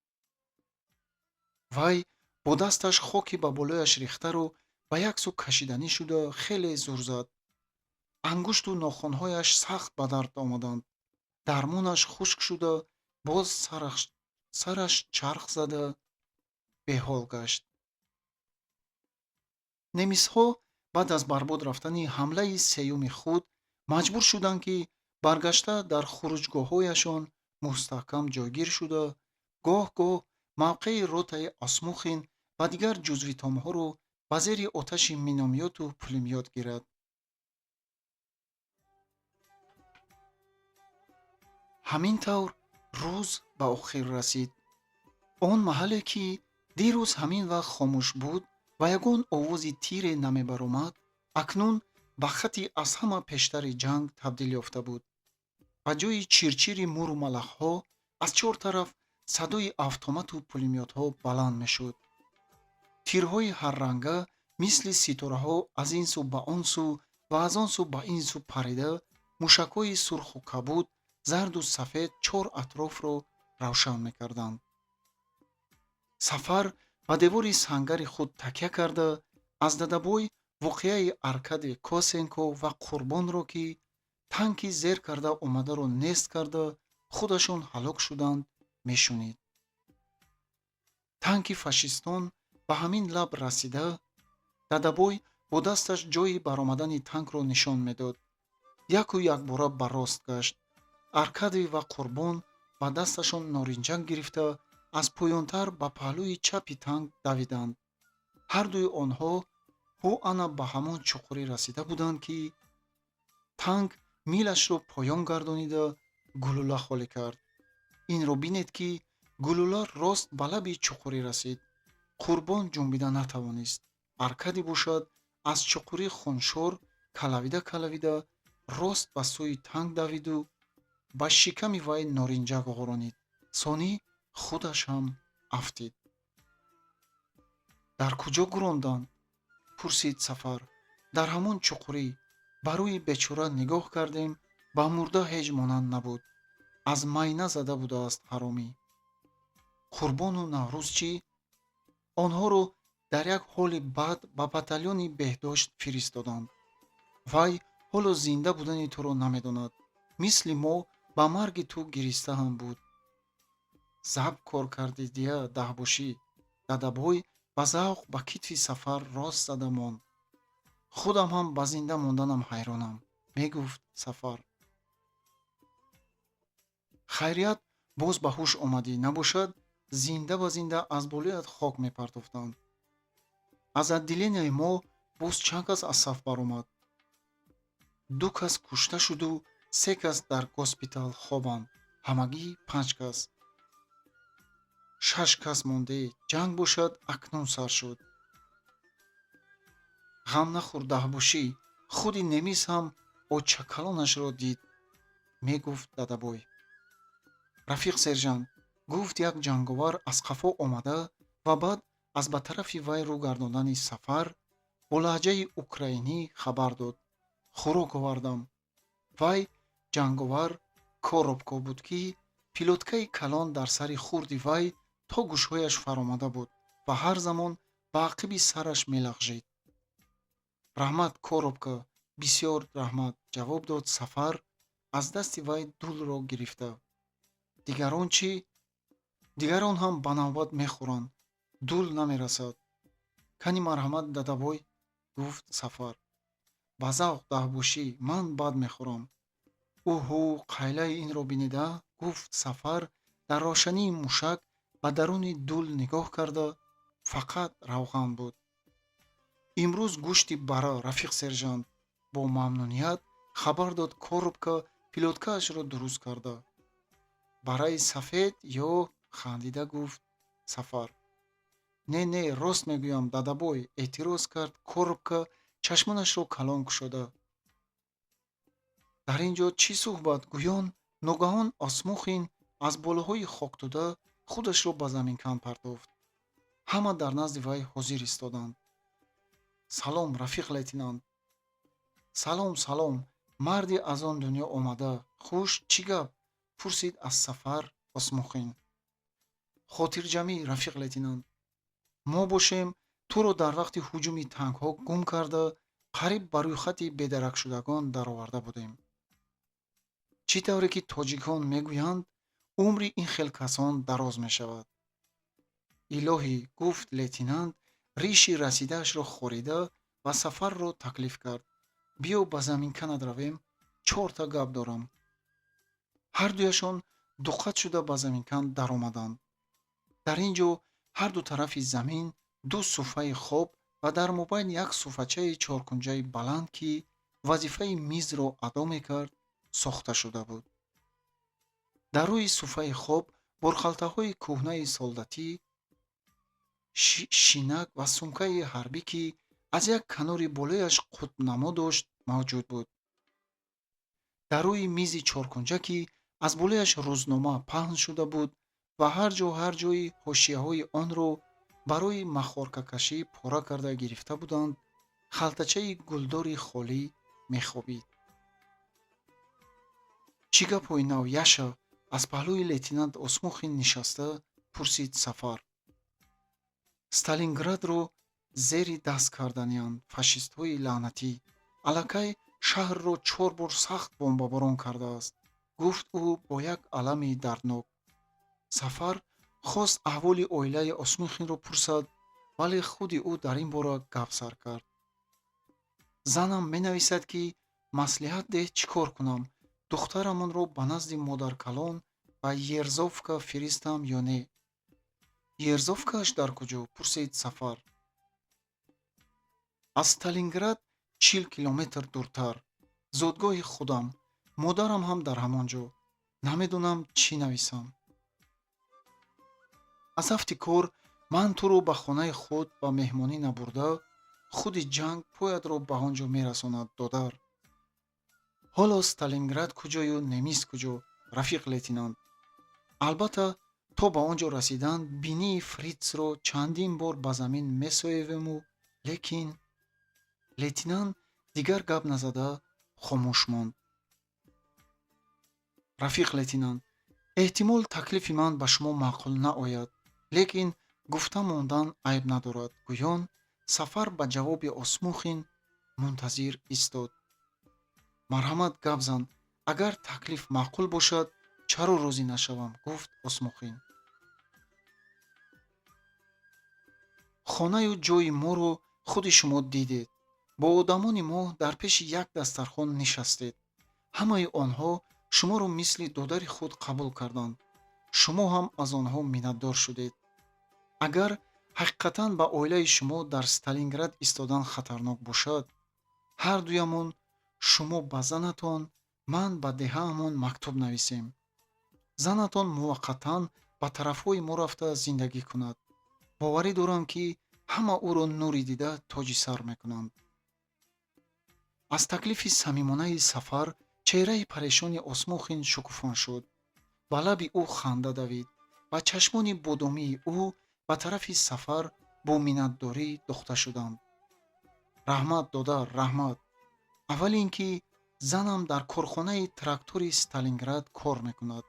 вай бо дасташ хоки ба болояш рехтаро ба як сӯ кашиданӣ шуда хеле зур зад. ангушту нохунҳояш сахт ба дард омаданд. дармонаш хушк шуда, боз сараш чарх зада беҳол гашт. немисҳо баъд аз барбод рафтани ҳамлаи сеюми худ маҷбур шуданд, ки баргашта дар хуруҷгоҳҳояшон мустаҳкам ҷойгир шуда, гоҳ-гоҳ мавқеи ротаи осмухин ва дигар ҷузви томҳоро ба зери оташи миномёту пулемёт гирад. ҳамин тавр рӯз ба охир расид. он маҳале, ки дирӯз ҳамин вақт хомӯш буд ва ягон овози тире намебаромад, акнун ба хати аз ҳама пештари ҷанг табдил ёфта буд. ба ҷои чирчири муру малахҳо аз чор тараф садои автомату пулемётҳо баланд мешуд. тирҳои ҳарранга мисли ситораҳо аз ин сӯ ба он сӯ ва аз он сӯ ба ин сӯ парида, мушакҳои сурху кабуд, зарду сафед чор атрофро равшан мекарданд. Сафар ба девори сангари худ такя карда, аз дадабой воқеаи Аркадий Косенко ва Қурбонро, ки танки зер карда омадаро нест карда худашон ҳалок шуданд, мешунид. танки фашистон ба ҳамин лаб расида, дадабой бо дасташ ҷои баромадани танкро нишон медод. яку якбора ба рост гашт. Аркадий ва Қурбон ба дасташон норинҷак гирифта, аз поёнтар ба паҳлӯи чапи танк давиданд. ҳардуи онҳо ҳу ана ба ҳамон чуқурӣ расида буданд, ки танк милашро поён гардонида гулӯла холӣ кард. инро бинед, ки гулӯла рост ба лаби чуқурӣ расид. Қурбон ҷунбида натавонист. Аркадий бошад аз чуқурӣ хуншор калавида рост ба сӯи танк давиду ба шиками вай норинҷак ғӯронид. сонӣ худаш ҳам афтид. дар куҷо гуронданд? пурсид Сафар. дар ҳамон чуқурӣ. ба рӯи бечора нигоҳ кардем, ба мурда ҳеҷ монанд набуд. аз майна зада будааст ҳаромӣ. Қурбону Наврӯз чӣ? онҳоро дар як ҳоли бад ба батальёни беҳдошт фиристоданд. вай ҳоло зинда будани туро намедонад. мисли мо ба марги ту гириста ҳам буд. заб кор кардидия даҳбошӣ. дадабой ба завқ ба китфи Сафар рост зада монд. худам ҳам ба зинда монданам ҳайронам, мегуфт Сафар. хайрият боз ба ҳуш омадӣ, набошад зинда ба зинда аз болоят хок мепартофтанд. аз отделенияи мо боз чанд кас аз саф баромад? 2 кас кушта шуду 3 кас дар госпитал хобанд. ҳамагӣ 5 кас. 6 кас монде. ҷанг бошад акнун сар шуд. ғам нахӯр даҳбошӣ, худи немис ҳам очакалонашро дид, мегуфт дадабой. рафиқ сержант, гуфт як ҷанговар аз қафо омада ва баъд аз ба тарафи вай рӯ гардондани Сафар, бо лаҳҷаи украинӣ хабар дод: хӯрок овардам. Вай ҷанговар Коробко буд, ки пилоткаи калон дар сари хурди вай то гӯшҳояш фаромада буд ва ҳар замон ба ақиби сараш мелағжид. раҳмат, Коробко, бисёр раҳмат, ҷавоб дод Сафар, аз дасти вай дулро гирифта. Дигарон чӣ? Дигарон ҳам ба навбат мехӯранд. Дул намерасад. Кани марҳамат, дадабой, гуфт Сафар. Ба завқ даҳбошӣ, ман бад мехӯрам. Уҳу, қайлаи инро бинеда? Гуфт Сафар дар рошании мушак ба даруни дул нигоҳ карда. Фақат равған буд. имрӯз гӯшти бара, рафиқ сержант. Бо мамнуният хабар дод Коробко пилоткаашро дуруст карда. Бараи сафед ё? Хандида гуфт Сафар. Не, рост мегӯям, дадабой, эътироз кард Коробко чашмонашро калон кушода. дар ин ҷо чӣ суҳбат? Гӯён ногаҳон Осмухин аз болоҳои хокдода худашро ба заминкан партофт. ҳама дар назди вай ҳозир истоданд. салом, рафиқ лейтенант. Салом, марди аз он дунё омада. хуш, чӣ гап? пурсид аз Сафар Осмухин. хотирҷамӣ, рафиқ лейтенант. мо бошем туро дар вақти ҳуҷуми танкҳо гум карда, қариб ба рӯйхати бедаракшудагон дароварда будем. чӣ тавре ки тоҷикон мегӯянд, умри ин хел касон дароз мешавад. илоҳӣ, гуфт лейтенант, риши расидаашро хорида ва Сафарро таклиф кард. биё ба заминканат равем, 4 та гап дорам. ҳардуяшон дуқат шуда ба заминкан даромаданд. дар ин ҷо ҳар ду тарафи замин 2 суфаи хоб ва дар мобайн як суфачаи чоркунҷаи баланд, ки вазифаи мизро адо мекард, сохта шуда буд. дар рӯи суфаи хоб борхалтаҳои кӯҳнаи солдатӣ, шинак ва сумкаи ҳарбӣ, ки аз як канори болояш қутбнамо дошт, мавҷуд буд. дар рӯи мизи чоркунҷа, ки аз болояш рӯзнома паҳн шуда буд ва ҳар ҷои ҳошияҳои онро барои махоркакашӣ пора карда гирифта буданд, халтачаи гулдори холӣ мехобид. чӣ гапҳои нав, Яша? аз паҳлӯи лейтенант Осмухин нишаста пурсид Сафар. Сталинградро зери даст карданиянд фашистҳои лаънатӣ. аллакай шаҳрро 4 бор сахт бомбаборон кардааст, гуфт ӯ бо як алами дарднок. Сафар хост аҳволи оилаи Осмухинро пурсад, вале худи ӯ дар ин бора гап сар кард. занам менависад, ки маслиҳат деҳ чӣ кор кунам, духтарамонро ба назди модаркалон ва Ерзовка фиристам ё не? Ерзовкааш дар куҷо? пурсид Сафар. аз Сталинград 40 километр дуртар. зодгоҳи худам. модарам ҳам дар ҳамон ҷо. намедонам чӣ нависам. аз ҳафти кор ман туро ба хонаи худ ба меҳмонӣ набурда, худи ҷанг поятро ба он ҷо мерасонад, додар. ҳоло Сталинград куҷою немис куҷо, рафиқ лейтенант? албатта, то ба он ҷо расидан бинии Фритцро чандин бор ба замин месоевему, лекин лейтенант дигар гап назада хомӯш монд. рафиқ лейтенант, эҳтимол таклифи ман ба шумо маъқул наояд, лекин гуфта мондан айб надорад. гӯён Сафар ба ҷавоби Осмухин мунтазир истод. марҳамат, гап зан, агар таклиф маъқул бошад, чаро розӣ нашавам, гуфт Осмухин. хонаю ҷои моро худи шумо дидед. бо одамони мо дар пеши як дастархон нишастед. ҳамаи онҳо шуморо мисли додари худ қабул карданд. шумо ҳам аз онҳо миннатдор шудед. агар ҳақиқатан ба оилаи шумо дар Сталинград истодан хатарнок бошад, ҳардуямон, шумо ба занатон, ман ба деҳаамон мактуб нависем. занатон муваққатан ба тарафҳои мо рафта зиндагӣ кунад. боварӣ дорам, ки ҳама ӯро нури дида тоҷи сар мекунанд. аз таклифи самимонаи Сафар чеҳраи парешони Осмухин шукуфон шуд. ба лаби ӯ ханда давид ва чашмони бодомии ӯ ба тарафи Сафар бо миннатдорӣ духта шуданд. раҳмат дода, раҳмат. аввал ин ки занам дар корхонаи трактори Сталинград кор мекунад.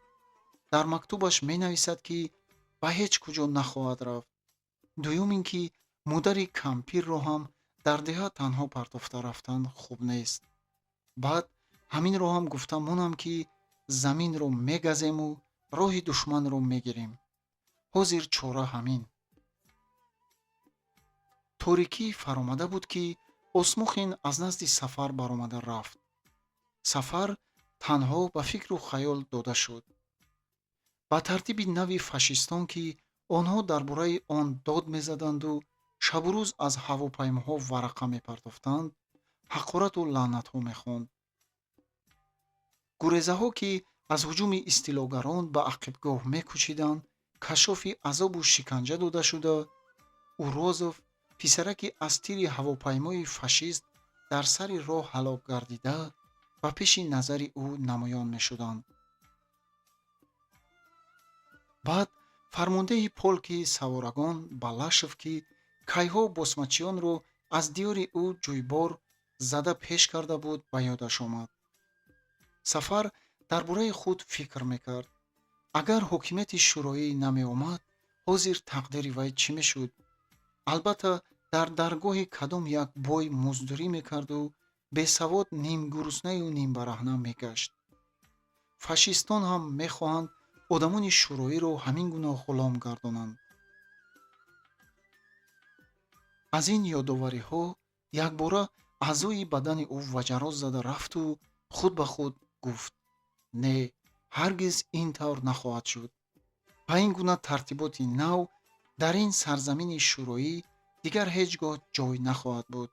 дар мактубаш менависад ки ба ҳеҷ куҷо нахоҳад рафт. дуюм ин ки модари кампирро ҳам дар деҳа танҳо партофта рафтан хуб нест. баъд ҳаминро ҳам гуфта монам ки заминро мегазему роҳи душманро мегирем. ҳозир чора ҳамин. торикӣ фаромада буд ки осмухин аз назди Сафар баромада рафт. Сафар танҳо ба фикру хаёл дода шуд. ба тартиби нави фашистон ки онҳо дар бораи он дод мезаданду шабу рӯз аз ҳавопаймоҳо варақа мепартофтанд, ҳақорату лаънатҳо мехонд. гурезаҳо ки аз ҳуҷуми истилогарон ба ақибгоҳ мекӯчиданд, кашофи азобу шиканҷа дода шуда, Урозов, писараки аз тири ҳавопаймои фашист дар сари роҳ ҳалок гардида, ба пеши назари ӯ намоён мешуданд. баъд фармондеҳи полки саворагон Балашев, ки кайҳо босмачиёнро аз диёри ӯ ҷӯйбор зада пеш карда буд, ба ёдаш омад. Сафар дар бораи худ фикр мекард. Агар ҳокимияти шӯроӣ намеомад, ҳозир тақдири вай чӣ мешуд? албатта дар даргоҳи кадом як бой муздурӣ мекарду бесавод ним гуруснаю ним бараҳна мегашт. фашистон ҳам мехоҳанд одамони шӯроиро ҳамин гуна ғулом гардонанд. аз ин ёдовариҳо якбора аъзои бадани ӯ ваҷарос зада рафту худ ба худ гуфт: не, ҳаргиз ин тавр нахоҳад шуд. ба ин гуна тартиботи нав дар ин сарзамини шӯроӣ дигар ҳеҷ гоҳ ҷой нахоҳад буд.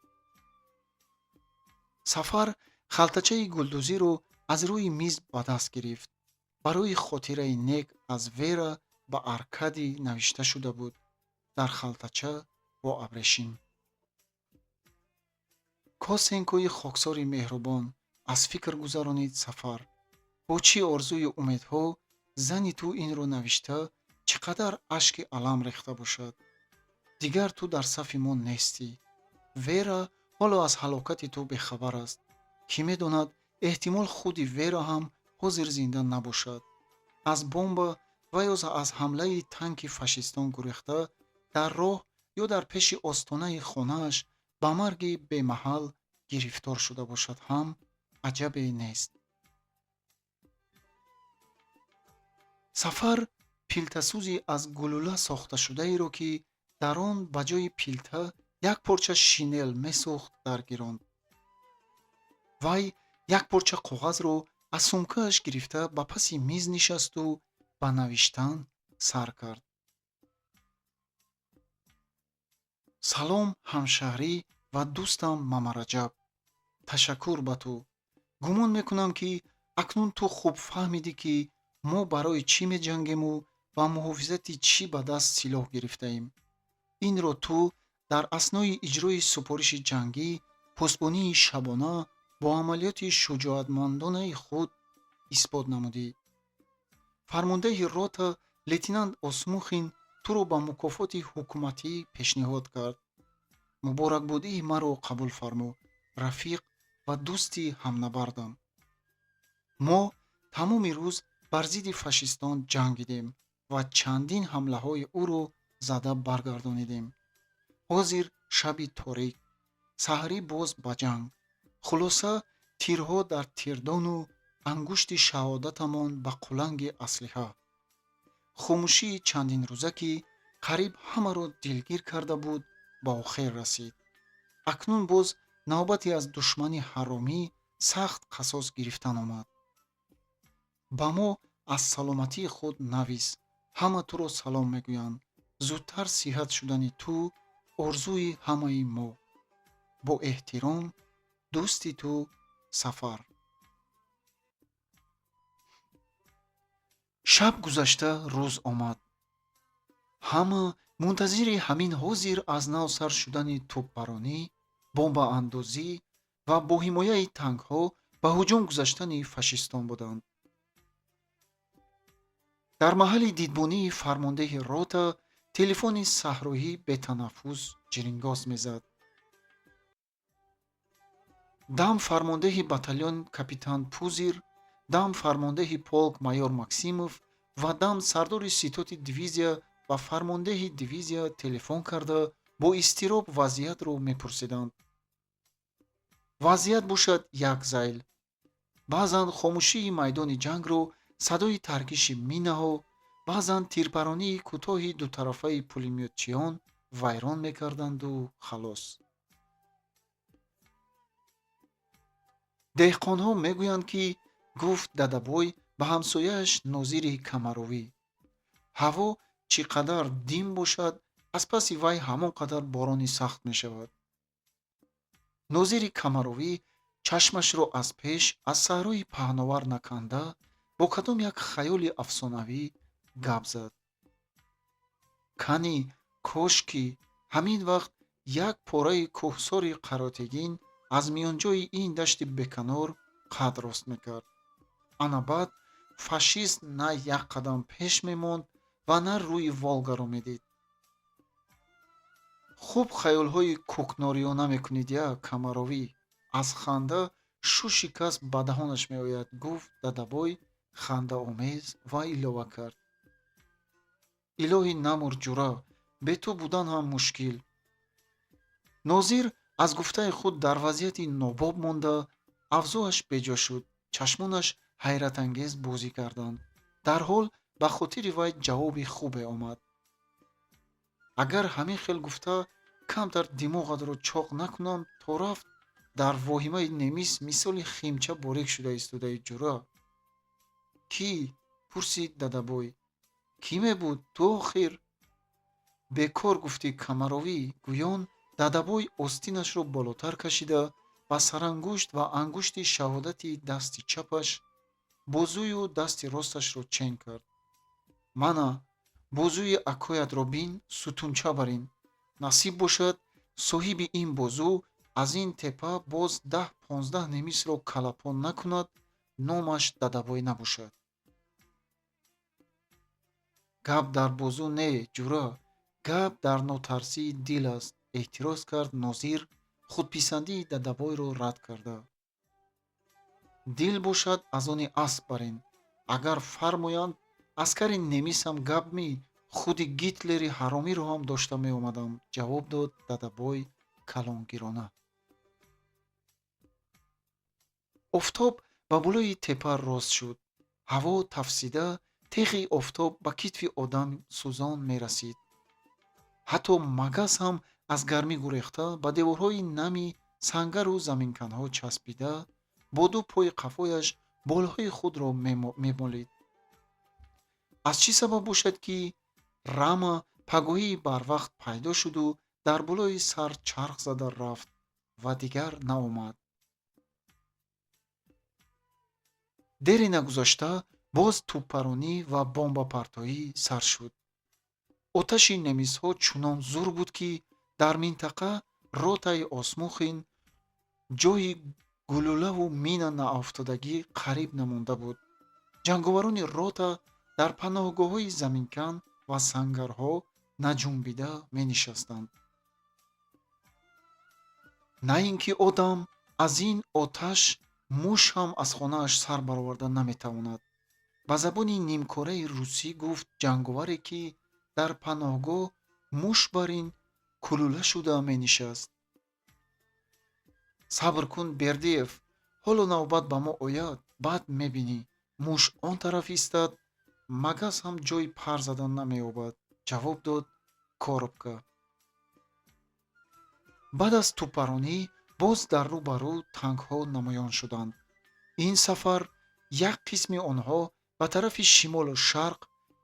Сафар халтачаи гулдузиро аз рӯи миз ба даст гирифт. барои хотираи нек аз Вера ба Аркадий навишта шуда буд. дар халтача бо абрешим: Косенкои хоксори меҳрубон, аз фикр гузаронид Сафар. бо чӣ орзую умедҳо зани ту инро навишта, чӣ қадар ашки алам рехта бошад. дигар ту дар сафи мо нестӣ. Вера ҳоло аз ҳалокати ту бехабар аст. кӣ медонад, эҳтимол худи Вера ҳам ҳозир зинда набошад. аз бомба ва ё аз ҳамлаи танки фашистон гурехта, дар роҳ ё дар пеши остонаи хонааш ба марги бемаҳал гирифтор шуда бошад ҳам аҷабе нест. Сафар пилтасӯзи аз гулула сохташудаеро ки дар он ба ҷои пилта як порча шинел месӯхт даргиронд. вай як порча коғазро аз сумкааш гирифта ба паси миз нишасту ба навиштан сар кард. салом ҳамшаҳрӣ ва дӯстам Мамараҷаб. ташаккур ба ту. гумон мекунам ки акнун ту хуб фаҳмидӣ ки мо барои чӣ меҷангему ва муҳофизати чӣ ба даст силоҳ гирифтаем. инро ту дар аснои иҷрои супориши ҷангӣ постбонии шабона бо амалиёти шуҷоатмандонаи худ исбот намудӣ. фармондеҳи рота лейтенант Осмухин туро ба мукофоти ҳукуматӣ пешниҳод кард. муборакбодии маро қабул фармо, рафиқ ва дӯсти ҳамнабардам. мо тамоми рӯз бар зидди фашистон ҷангидем ва чандин ҳамлаҳои ӯро зада баргардонидем. ҳозир шаби торик, саҳрӣ боз ба ҷанг. хулоса тирҳо дар тирдону ангушти шаҳодатамон ба қуланги аслиҳа. хомӯшии чандинрӯза ки қариб ҳамаро дилгир карда буд, ба охир расид. акнун боз навбати аз душмани ҳаромӣ сахт қасос гирифтан омад. ба мо аз саломатии худ навис. ҳама туро салом мегӯянд. зудтар сиҳат шудани ту орзуи ҳамаи мо. бо эҳтиром, дӯсти ту, Сафар. шаб гузашта рӯз омад. ҳама мунтазири ҳамин ҳозир аз нав сар шудани тӯпбаронӣ, бомбаандозӣ ва бо ҳимояи танкҳо ба ҳуҷум гузаштани фашистон буданд. дар маҳалли дидбонии фармондеҳи рота телефони саҳроӣ бетанаффус ҷирингоз мезад. дам фармондеҳи батальон капитан Пузир, дам фармондеҳи полк майор Максимов ва дам сардори ситоти дивизия ва фармондеҳи дивизия телефон карда бо изтироб вазъиятро мепурсиданд. вазъият бошад як зайл. баъзан хомӯшии майдони ҷангро садои таркиши минаҳо, баъзан тирбаронии кӯтоҳи дутарафаи пулемётчиён вайрон мекарданду халос. деҳқонҳо мегӯянд, ки гуфт Дадабой ба ҳамсояаш Нозири Камаровӣ, ҳаво чӣ қадар дим бошад, аз паси вай ҳамон қадар борони сахт мешавад. Нозири Камаровӣ чашмашро аз пеш аз саҳрои паҳновар наканда, бо кадом як хаёли афсонавӣ гап зад. Кани кошки ҳамин вақт як пораи кӯҳсори қаротегин аз миёнҷои ин дашти беканор қад рост мекард. ана баъд фашист на як қадам пеш мемонд ва на рӯи Волгаро медид. хуб хаёлҳои кӯкнориёна мекунид я, Камаровӣ? аз ханда шу шикаст ба даҳонаш меояд, гуфт Дадабой хандаомез ва илова кард. илоҳи намур ҷура, бе ту будан ҳам мушкил. нозир аз гуфтаи худ дар вазъияти нобоб монда, авзоаш беҷо шуд, чашмонаш ҳайратангез бозӣ карданд. дар ҳол ба хотири вай ҷавоби хубе омад. агар ҳамин хел гуфта камтар димоғатро чоқ накунам, то рафт дар воҳимаи немис мисоли химча борик шуда истодаи ҷура. кӣ? пурсид Дадабой. кӣ мебуд ту охир? бекор гуфтӣ, Камаровӣ. гӯён Дадабой остинашро болотар кашида, ба сарангушт ва ангушти шаҳодати дасти чапаш бозӯю дасти росташро чен кард. мана бозӯи акоятро бин, сутунча барин. насиб бошад соҳиби ин бозӯ аз ин теппа боз 10-15 немисро калапон накунад, номаш Дадабой набошад. гап дар бозӯ не, ҷура, гап дар нотарсии дил аст, эътироз кард Нозир, худписандии Дадабойро рад карда. дил бошад аз они асп барин. агар фармоянд аскари немисам гап ми, худи Гитлери ҳаромиро ҳам дошта меомадам, ҷавоб дод Дадабой калонгирона. офтоб ба болои теппа рост шуд. ҳаво тафсида, теғи офтоб ба китфи одам сӯзон мерасид. ҳатто магаз ҳам аз гармӣ гурехта ба деворҳои нами сангару заминканҳо часпида, бо ду пои қафояш болҳои худро мемолид. аз чӣ сабаб бошад, ки Рама пагоҳии барвақт пайдо шуду дар болои сар чарх зада рафт ва дигар наомад. дери нагузашта боз тӯбпаронӣ ва бомбапартоӣ сар шуд. оташи немисҳо чунон зур буд, ки дар минтақа ротаи осмухин ҷойи гулӯлаву мина наофтодагӣ қариб намонда буд. ҷанговарони рота дар паноҳгоҳҳои заминкан ва сангарҳо наҷунбида менишастанд. на ин ки одам аз ин оташ муш ҳам аз хонааш сар бароварда наметавонад. ба забони нимкораи русӣ гуфт ҷанговаре, ки дар паноҳгоҳ муш бар ин кулула шуда менишаст. сабр кун, Бердиев, ҳоло навбат ба мо ояд, баъд мебинӣ. муш он тараф истад, магаз ҳам ҷойи пар задан намеёбад, ҷавоб дод Коробка. баъд аз тӯбпаронӣ боз дар рӯ ба рӯ танкҳо намоён шуданд. ин сафар як қисми онҳо ба тарафи шимолу шарқ,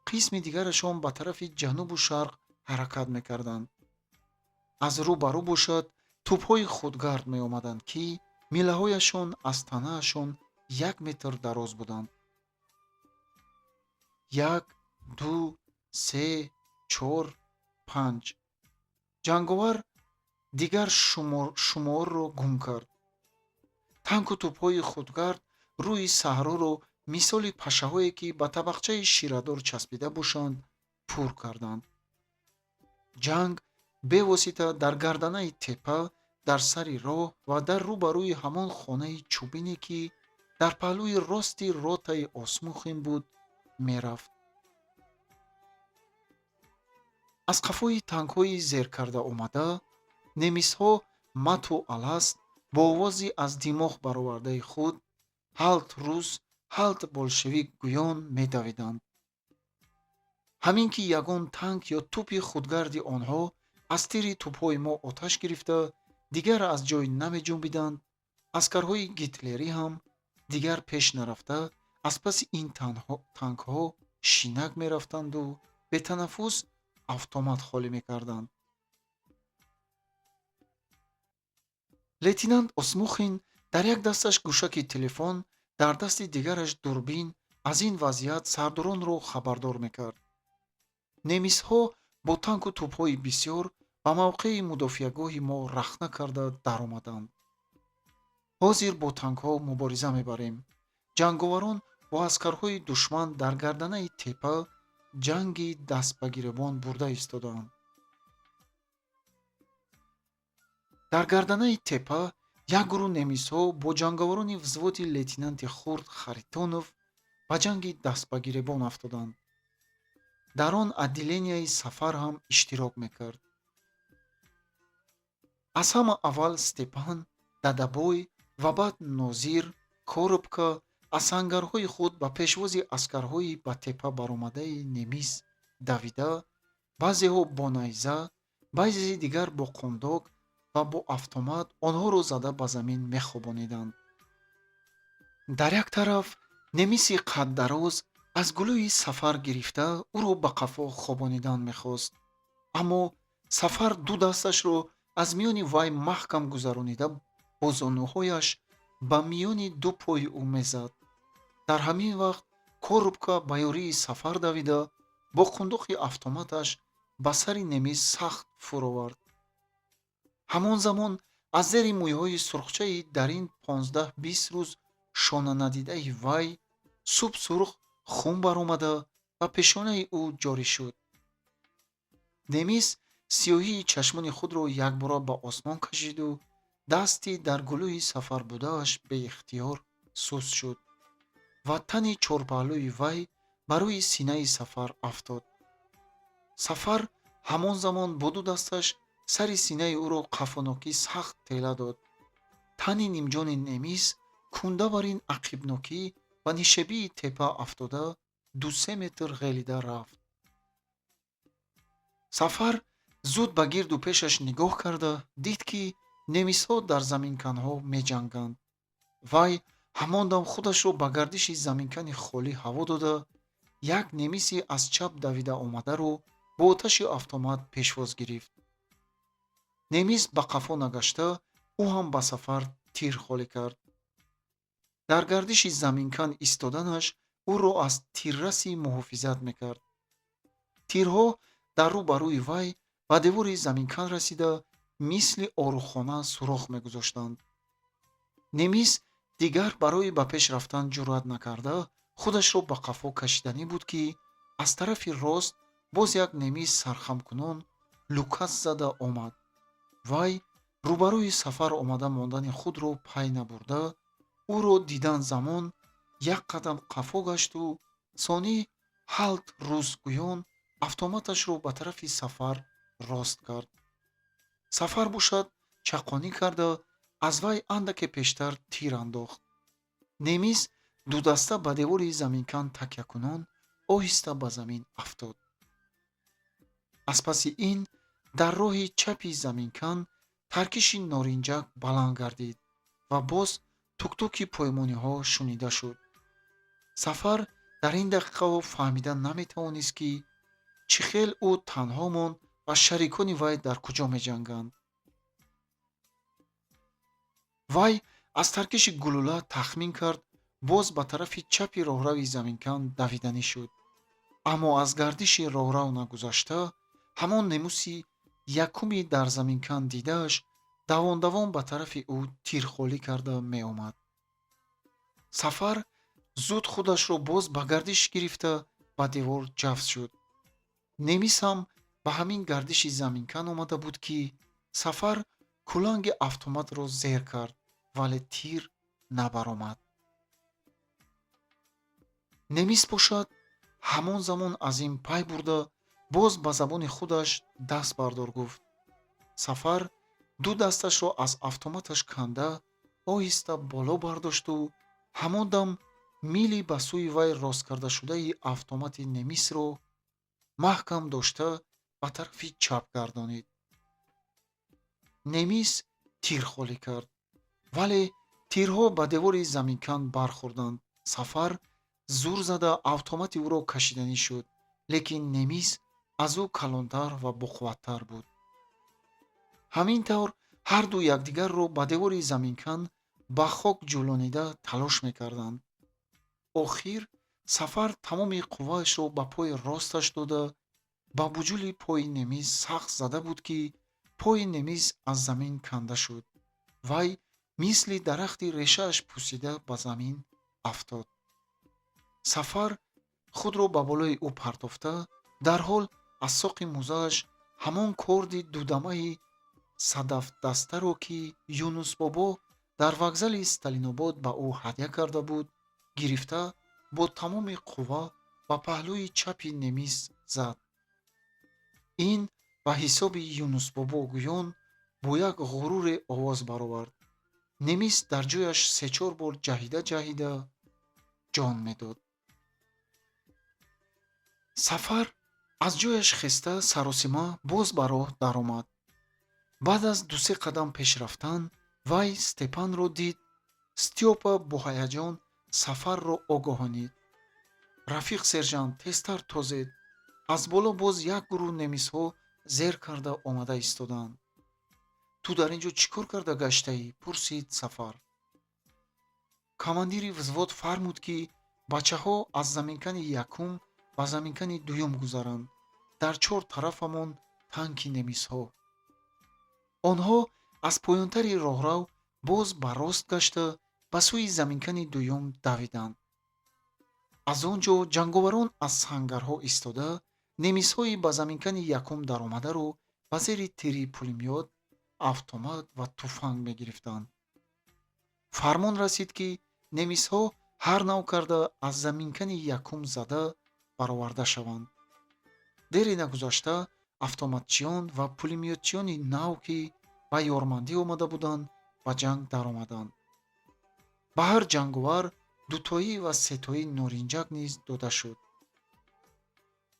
қисми дигарашон ба тарафи ҷанубу шарқ ҳаракат мекарданд. аз рӯ ба рӯ бошад, тӯбҳои худгард меомаданд, ки миллаҳояшон аз танаашон 1 метр дароз буданд. 1, 2, 3, 4, 5. ҷанговар дигар шуморро гум кард. танку тӯбҳои худгард рӯи саҳроро мисоли пашаҳое, ки ба табақчаи ширадор часпида бошанд, пур карданд. ҷанг бевосита дар гарданаи теппа дар сари роҳ ва дар рӯбарӯи ҳамон хонаи чӯбине, ки дар паҳлӯи рости ротаи осмухин буд, мерафт. аз қафои танкҳои зеркарда омада, немисҳо мату аласт бо овози аз димоғ баровардаи худ «Ҳалт рус, ҳалт болшевик» гӯён медавиданд. ҳамин ки ягон танк ё тӯпи худгарди онҳо аз тири тӯпҳои мо оташ гирифта, дигар аз ҷой намеҷунбиданд, аскарҳои гитлерӣ ҳам дигар пеш нарафта, аз паси ин танкҳо шинак мерафтанду бетанаффус автомат холӣ мекарданд. лейтенант Осмухин дар як дасташ гӯшаки телефон, дар дасти дигараш дурбин аз ин вазъият сардоронро хабардор мекард. немисҳо бо танку тӯпҳои бисёр ба мавқеи мудофиагоҳи мо рахна карда даромаданд. ҳозир бо танкҳо мубориза мебарем. ҷанговарон бо аскарҳои душман дар гарданаи теппа ҷанги даст ба гиребон бурда истодаанд. дар гарданаи теппа як гурӯҳ немисҳо бо ҷанговарони взводи лейтенанти Хурд Харитонов ба ҷанги даст ба гиребон афтоданд. дар он отделенияи Сафар ҳам иштирок мекард. аз ҳама аввал Степан, Дадабой ва баъд Нозир Коробка аз сангарҳои худ ба пешвози аскарҳои ба теппа баромадаи немис давида, баъзеҳо бо найза, баъзеи дигар бо қундук ва бо автомат онҳоро зада ба замин мехобониданд. дар як тараф немиси қаддароз аз гулӯи Сафар гирифта ӯро ба қафо хобонидан мехост, аммо Сафар ду дасташро аз миёни вай маҳкам гузаронида бо зонуҳояш ба миёни ду пои ӯ мезад. дар ҳамин вақт Коробка ба ёрии Сафар давида бо қундуқи автоматаш ба сари немис сахт фуровард. ҳамон замон аз зери мӯйҳои сурхчаи дар ин 15-20 рӯз шонанадидаи вай суб сурх хун баромада ба пешонаи ӯ ҷорӣ шуд. немис сиёҳии чашмони худро якбора ба осмон кашиду дасти дар гулӯи Сафар будааш беихтиёр суст шуд ва тани чорпаҳлӯи вай ба рӯи синаи Сафар афтод. Сафар ҳамон замон бо ду дасташ сари синаи ӯро қафонокӣ сахт тела дод. тани нимҷони немис кунда бар ин ақибнокӣ ба нишебии теппа афтода 2-3 метр ғелида рафт. Сафар зуд ба гирду пешаш нигоҳ карда дид, ки немисҳо дар заминканҳо меҷанганд. вай ҳамон дам худашро ба гардиши заминкани холӣ ҳаво дода, як немиси аз чап давида омадаро бо оташи автомат пешвоз гирифт. немис ба қафо нагашта, ӯ ҳам ба Сафар тир холӣ кард. дар гардиши заминкан истоданаш ӯро аз тирраси муҳофизат мекард. тирҳо дар рӯ ба рӯи вай ба девори заминкан расида мисли орухона сурох мегузоштанд. немис дигар барои ба пеш рафтан ҷуръат накарда худашро ба қафо кашиданӣ буд, ки аз тарафи рост боз як немис сархамкунон лукас зада омад. вай рӯбарӯи Сафар омада мондани худро пай набурда, ӯро дидан замон як қадам қафо гашту сонӣ «Ҳалт рус» гӯён автоматашро ба тарафи Сафар рост кард. Сафар бошад чақонӣ карда аз вай андаке пештар тир андохт. немис дудаста ба девори заминкан такякунон оҳиста ба замин афтод. аз паси ин дар роҳи чапи заминкан таркиши норинҷак баланд гардид ва боз туктуки поймониҳо шунида шуд. Сафар дар ин дақиқаҳо фаҳмида наметавонист, ки чӣ хел ӯ танҳо монд ва шарикони вай дар куҷо меҷанганд. вай аз таркиши гулӯла тахмин кард боз ба тарафи чапи роҳрави заминкан давиданӣ шуд, аммо аз гардиши роҳрав нагузашта ҳамон немуси якуми дар заминкан дидааш давон ба тарафи ӯ тирхолӣ карда меомад. Сафар зуд худашро боз ба гардиш гирифта ба девор ҷафт шуд. немис ҳам ба ҳамин гардиши заминкан омада буд, ки Сафар куланги автоматро зер кард, вале тир набаромад. немис бошад, ҳамон замон аз ин пай бурда боз ба забони худаш даст бардор гуфт. сафар ду дасташро аз автоматаш канда оҳиста боло бардошту ҳамон дам мили ба сӯи вай росткардашудаи автомати немисро маҳкам дошта ба тарафи чап гардонид. немис тир холӣ кард, вале тирҳо ба девори заминкан бархӯрданд. сафар зур зада автомати ӯро кашиданӣ шуд, лекин немис аз ӯ калонтар ва боқувваттар буд. ҳамин тавр ҳарду якдигарро ба девори заминкан ба хок ҷӯлонида талош мекарданд. охир сафар тамоми қувваашро ба пои росташ дода ба буҷули пои немис сахт зада буд, ки пои немис аз замин канда шуд. вай мисли дарахти решааш пусида ба замин афтод. сафар худро ба болои ӯ партофта, дар ҳол аз соқи мӯзааш ҳамон корди дудамаи садафдастаро, ки Юнус бобо дар вокзали Сталинобод ба ӯ ҳадя карда буд, гирифта бо тамоми қувва ба паҳлӯи чапи немис зад. ин ба ҳисоби Юнус бобо гӯён бо як ғуруре овоз баровард. немис дар ҷояш се-чор бор ҷаҳида ҷон медод. сафар аз ҷояш хеста саросима боз ба роҳ даромад. баъд аз ду-се қадам пеш рафтан вай Степанро дид. Стёпа бо ҳаяҷон сафарро огоҳонид. рафиқ сержант, тезтар тозед. аз боло боз як гурӯҳ немисҳо зер карда омада истоданд. ту дар ин ҷо чӣ кор карда гаштаӣ? пурсид сафар. командири взвод фармуд, ки бачаҳо аз заминкани якум ба заминкани дуюм гузаранд. дар чор тарафамон танки немисҳо. онҳо аз поёнтари роҳрав боз ба рост гашта ба сӯи заминкани дуюм давиданд. аз он ҷо ҷанговарон аз сангарҳо истода немисҳои ба заминкани якум даромадаро ба зери тири пулемёт, автомат ва туфанг мегирифтанд. фармон расид, ки немисҳо ҳар нав карда аз заминкани якум зада бароварда шаванд. дери нагузашта автоматчиён ва пулемётчиёни нав, ки ба ёрмандӣ омада буданд, ба ҷанг даромаданд. ба ҳар ҷанговар дутоӣ ва сетои норинҷак низ дода шуд.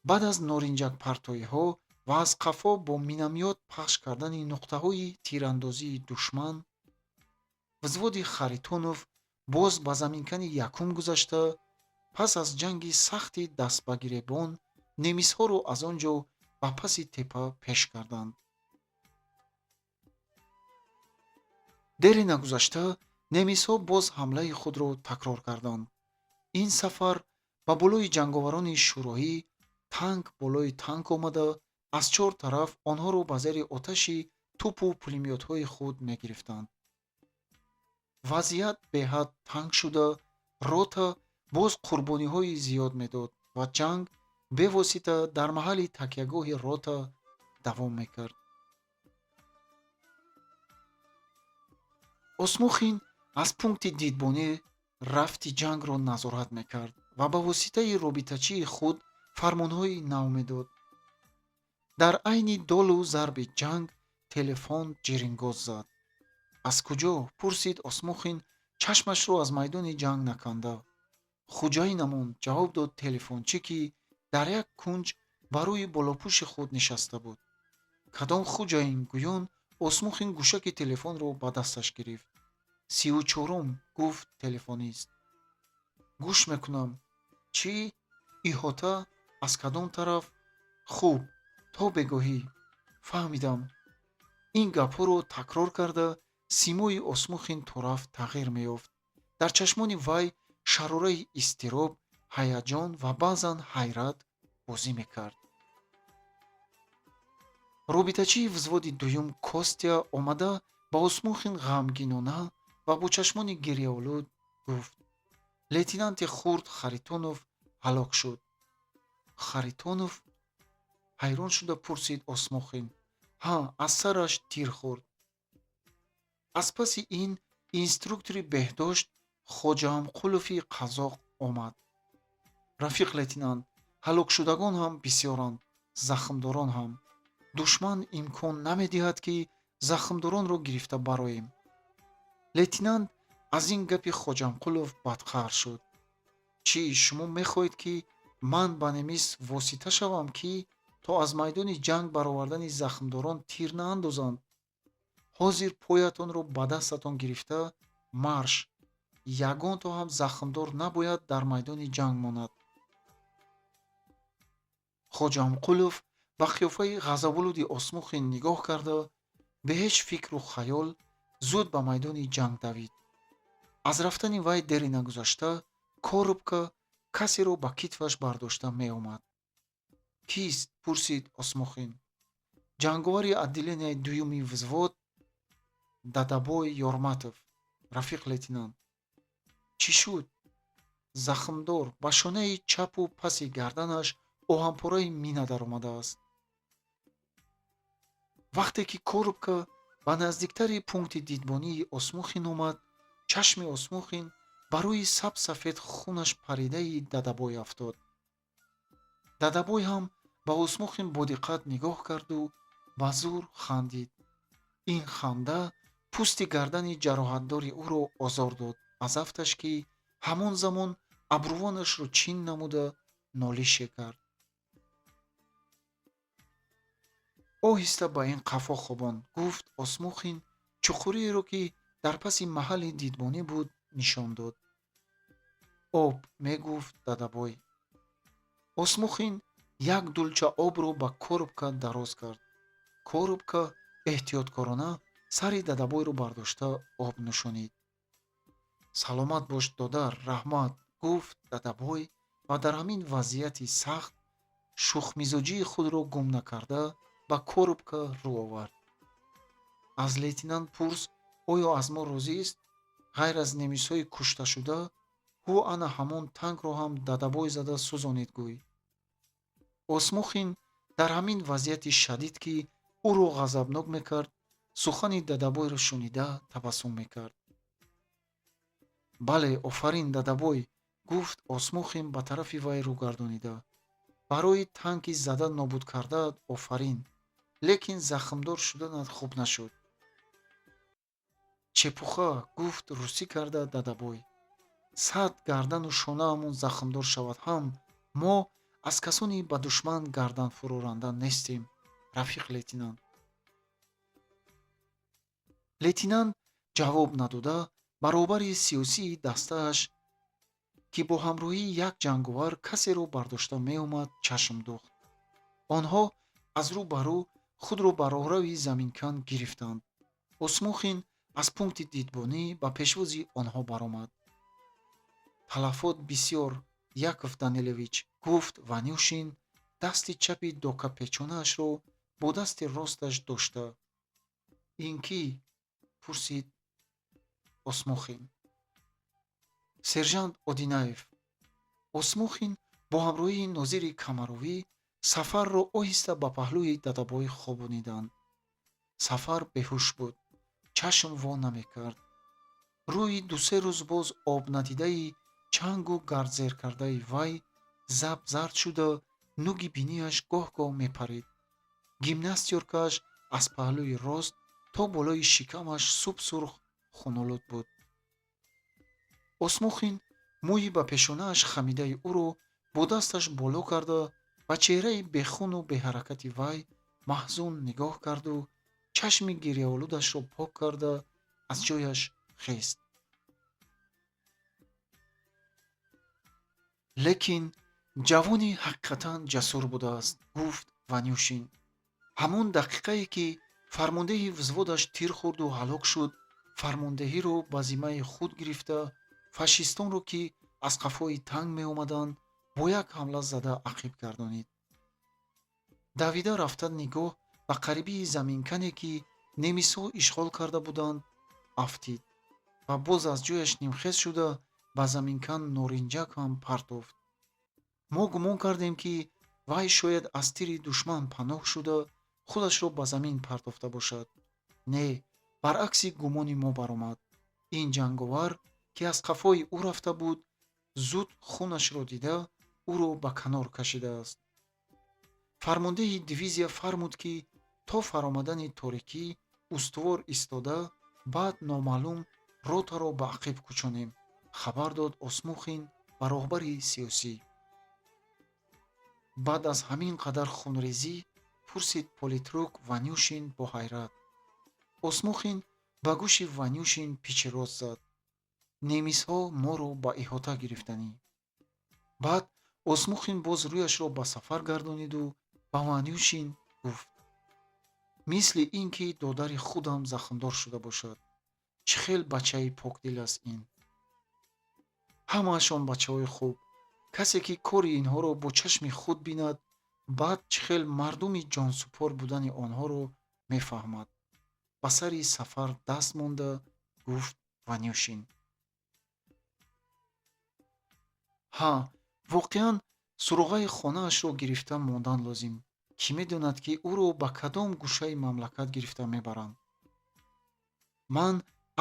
баъд аз норинҷакпартоиҳо ва аз қафо бо миномёт пахш кардани нуқтаҳои тирандозии душман, взводи Харитонов боз ба заминкани якум гузашта, пас аз ҷанги сахти дастбагиребон немисҳоро аз он ҷо ба паси теппа пеш карданд. дери нагузашта немисҳо боз ҳамлаи худро такрор карданд. ин сафар ба болои ҷанговарони шӯроӣ танк болои танк омада, аз чор тараф онҳоро ба зери оташи тӯпу пулемётҳои худ мегирифтанд. вазъият беҳад танг шуда, рота боз қурбониҳои зиёд медод ва ҷанг бевосита дар маҳалли такягоҳи рота давом мекард. осмухин аз пункти дидбонӣ рафти ҷангро назорат мекард ва ба воситаи робитачии худ фармонҳои нав медод. дар айни долу зарби ҷанг телефон ҷирингоз зад. аз куҷо? пурсид Осмухин чашмашро аз майдони ҷанг наканда. хуҷайнамон, ҷавоб дод телефончӣ, ки дар як кунҷ ба рӯи болопӯши худ нишаста буд. кадом хуҷаин? гӯён Осмухин гӯшаки телефонро ба дасташ гирифт. 34-ум, гуфт телефонист. гӯш мекунам. чӣ? иҳота? аз кадом тараф? хуб, то бегоҳӣ. фаҳмидам. ин гапҳоро такрор карда симои Осмухин тураф тағйир меёфт. дар чашмони вай шарораи изтироб, ҳаяҷон ва баъзан ҳайрат бозӣ мекард. робитачии взводи дуюм Костя омада ба Осмухин ғамгинона ва бо чашмони гирьяолуд гуфт: лейтенанти хурд Харитонов ҳалок шуд. Харитонов? ҳайрон шуда пурсид Осмухин. ҳа, аз сараш тир хӯрд. аз паси ин инструктори беҳдошт хоҷаамқулуфи қазоқ омад. рафиқ лейтенант, ҳалокшудагон ҳам бисёранд, захмдорон ҳам. душман имкон намедиҳад ки захмдоронро гирифта бароем. лейтенант аз ин гапи хоҷамқулов бадқаҳр шуд. чӣ шумо мехоҳед ки ман ба немис восита шавам ки то аз майдони ҷанг баровардани захмдорон тир наандозанд? ҳозир поятонро ба дастатон гирифта марш, ягонто ҳам захмдор набояд дар майдони ҷанг монад. хоҷамқулов ба қиёфаи ғазаболуди осмухин нигоҳ карда бе ҳеҷ фикру хаёл зуд ба майдони ҷанг давид. аз рафтани вай дери нагузашта корубка касеро ба китфаш бардошта меомад. кист? пурсид Осмухин. ҷанговари отделенияи дуюми взвод Дадабой Ёрматов. рафиқ лейтенант. чӣ шуд? захмдор ба шонаи чапу паси гарданаш оҳанпораи мина даромадааст. вақте ки корубка ба наздиктари пункти дидбонии Осмухин омад, чашми Осмухин ба рӯи сабсафед хунаш паридаи Дадабой афтод. Дадабой ҳам ба Осмухин бодиққат нигоҳ карду ба зур хандид. ин ханда пӯсти гардани ҷароҳатдори ӯро озор дод. аз афташ ки ҳамон замон абрувонашро чин намуда нолише кард. оҳиста ба ин қафо хобон, гуфт Осмухин чуқуриеро ки дар паси маҳалли дидбонӣ буд нишон дод. об, мегуфт Дадабой. Осмухин як дулча обро ба корубка дароз кард. корубка эҳтиёткорона сари Дадабойро бардошта об нӯшонид. саломат бош додар, раҳмат, гуфт Дадабой ва дар ҳамин вазъияти сахт шухмизоҷии худро гум накарда ба корубка рӯ овард. аз лейтенант пурс, оё аз мо розист? ғайр аз немисҳои кушташуда, ӯ ана ҳамон танкро ҳам Дадабой зада сӯзонид гӯй. Осмухин дар ҳамин вазъияти шадид ки ӯро ғазабнок мекард, сухани Дадабойро шунида табассум мекард. бале, офарин Дадабой, гуфт Осмухин ба тарафи вай рӯ гардонида. барои танки зада нобуд кардаат офарин, лекин захмдор шуданат хуб нашуд. чепуха, гуфт русӣ карда Дадабой. 100 гардану шонаамон захмдор шавад ҳам мо аз касони ба душман гардан фурӯранда нестем, рафиқ лейтенант. лейтенант ҷавоб надода баробари сиёсии дастааш ки бо ҳамроҳии як ҷанговар касеро бардошта меомад чашм дохт. онҳо аз рӯ ба рӯ худро ба роҳрави заминкан гирифтанд. Осмухин аз пункти дидбонӣ ба пешвози онҳо баромад. талафот бисёр, Яков Данилович, гуфт Ванюшин дасти чапи докапечонаашро бо дасти росташ дошта. ин кӣ? пурсид Осмухин. сержант Одинаев. Осмухин бо ҳамроҳии нозири Камаровӣ Сафарро оҳиста ба паҳлӯи Дадабой хобониданд. Сафар беҳуш буд, чашм во намекард. рӯи 2-3 рӯз боз обнадидаи чангу гардзеркардаи вай заб зард шуда, нуги биниаш гоҳ-гоҳ мепарид. гимнастёркааш аз паҳлӯи рост то болои шикамаш субсурх хунолуд буд. Осмухин мӯи ба пешонааш хамидаи ӯро бо дасташ боло карда ба чеҳраи бехуну беҳаракати вай маҳзун нигоҳ карду чашми гирьяолудашро пок карда аз ҷояш хест. лекин ҷавони ҳақиқатан ҷасур будааст, гуфт Ванюшин. ҳамон дақиқае ки фармондеҳи взводаш тир хӯрду ҳалок шуд, фармондеҳиро ба зиммаи худ гирифта, фашистонро ки аз қафои танг меомаданд бо як ҳамла зада ақиб гардонид. давида рафта нигоҳ ба қарибии заминкане ки немисҳо ишғол карда буданд афтид ва боз аз ҷояш нимхез шуда ба заминкан норинҷак ҳам партофт. мо гумон кардем ки вай шояд аз тири душман паноҳ шуда худашро ба замин партофта бошад. не, баръакси гумони мо баромад. ин ҷанговар, ки аз қафои ӯ рафта буд, зуд хунашро дида ӯро ба канор кашидааст. фармондеҳи дивизия фармуд, ки то фаромадани торикӣ устувор истода, баъд номаълум ротаро ба ақиб кӯчонем, хабар дод Осмухин ба роҳбари сиёсӣ. баъд аз ҳамин қадар хунрезӣ, пурсид политрук Ванюшин бо ҳайрат. Осмухин ба гӯши Ванюшин пичи рост зад. немисҳо моро ба иҳота гирифтанӣ. баъд Осмухин боз рӯяшро ба сафар гардониду ба Ванюшин гуфт: мисли ин ки додари худам захмдор шуда бошад. чӣ хел бачаи покдил аст ин. ҳамаашон бачаҳои хуб. касе ки кори инҳоро бо чашми худ бинад, баъд чӣ хел мардуми ҷонсупор будани онҳоро мефаҳмад. ба сари сафар даст монда гуфт Ванюшин: ҳа, воқеан суруғаи хонаашро гирифта мондан лозим. кӣ медонад, ки ӯро ба кадом гӯшаи мамлакат гирифта мебаранд. ман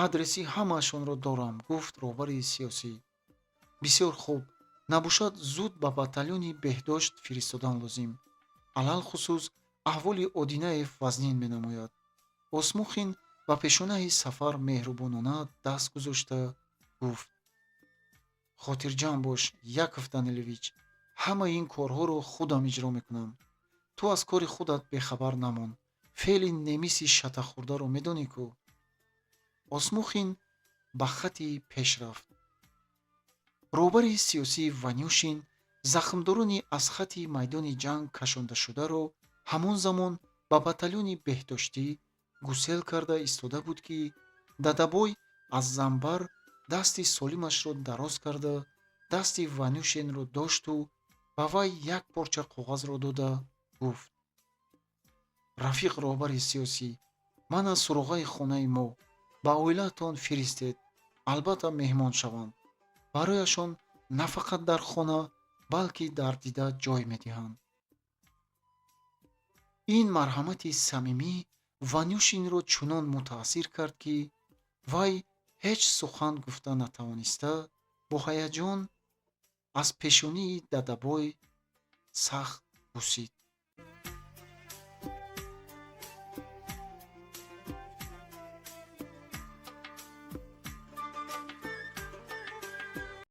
адреси ҳамаашонро дорам, гуфт роҳбари сиёсӣ. бисёр хуб, набошад зуд ба батальёни беҳдошт фиристодан лозим. алалхусус аҳволи Одинаев вазнин менамояд. Осмухин ба пешонаи сафар меҳрубонона даст гузошта гуфт: хотирҷамъ бош, Яков Данилович, ҳамаи ин корҳоро худам иҷро мекунам. ту аз кори худат бехабар намон. феъли немиси шатахӯрдаро медонӣ кӯ? Осмухин ба хати пеш рафт. роҳбари сиёсии Ванюшин захмдорони аз хати майдони ҷанг кашондашударо ҳамон замон ба батальёни беҳдоштӣ гусел карда истода буд, ки Дадабой аз занбар дасти солимашро дароз карда, дасти Ванюшинро дошту ба вай як порча коғазро дода гуфт: рафиқ роҳбари сиёсӣ, ман аз суруғаи хонаи мо ба оилаатон фиристед, албатта меҳмон шаванд. барояшон на фақат дар хона, балки дар дида ҷой медиҳанд. ин марҳамати самимӣ Ванюшинро чунон мутаассир кард, ки вай ҳеҷ сухан гуфта натавониста, бо ҳаяҷон аз пешонии Дадабой сахт бусид.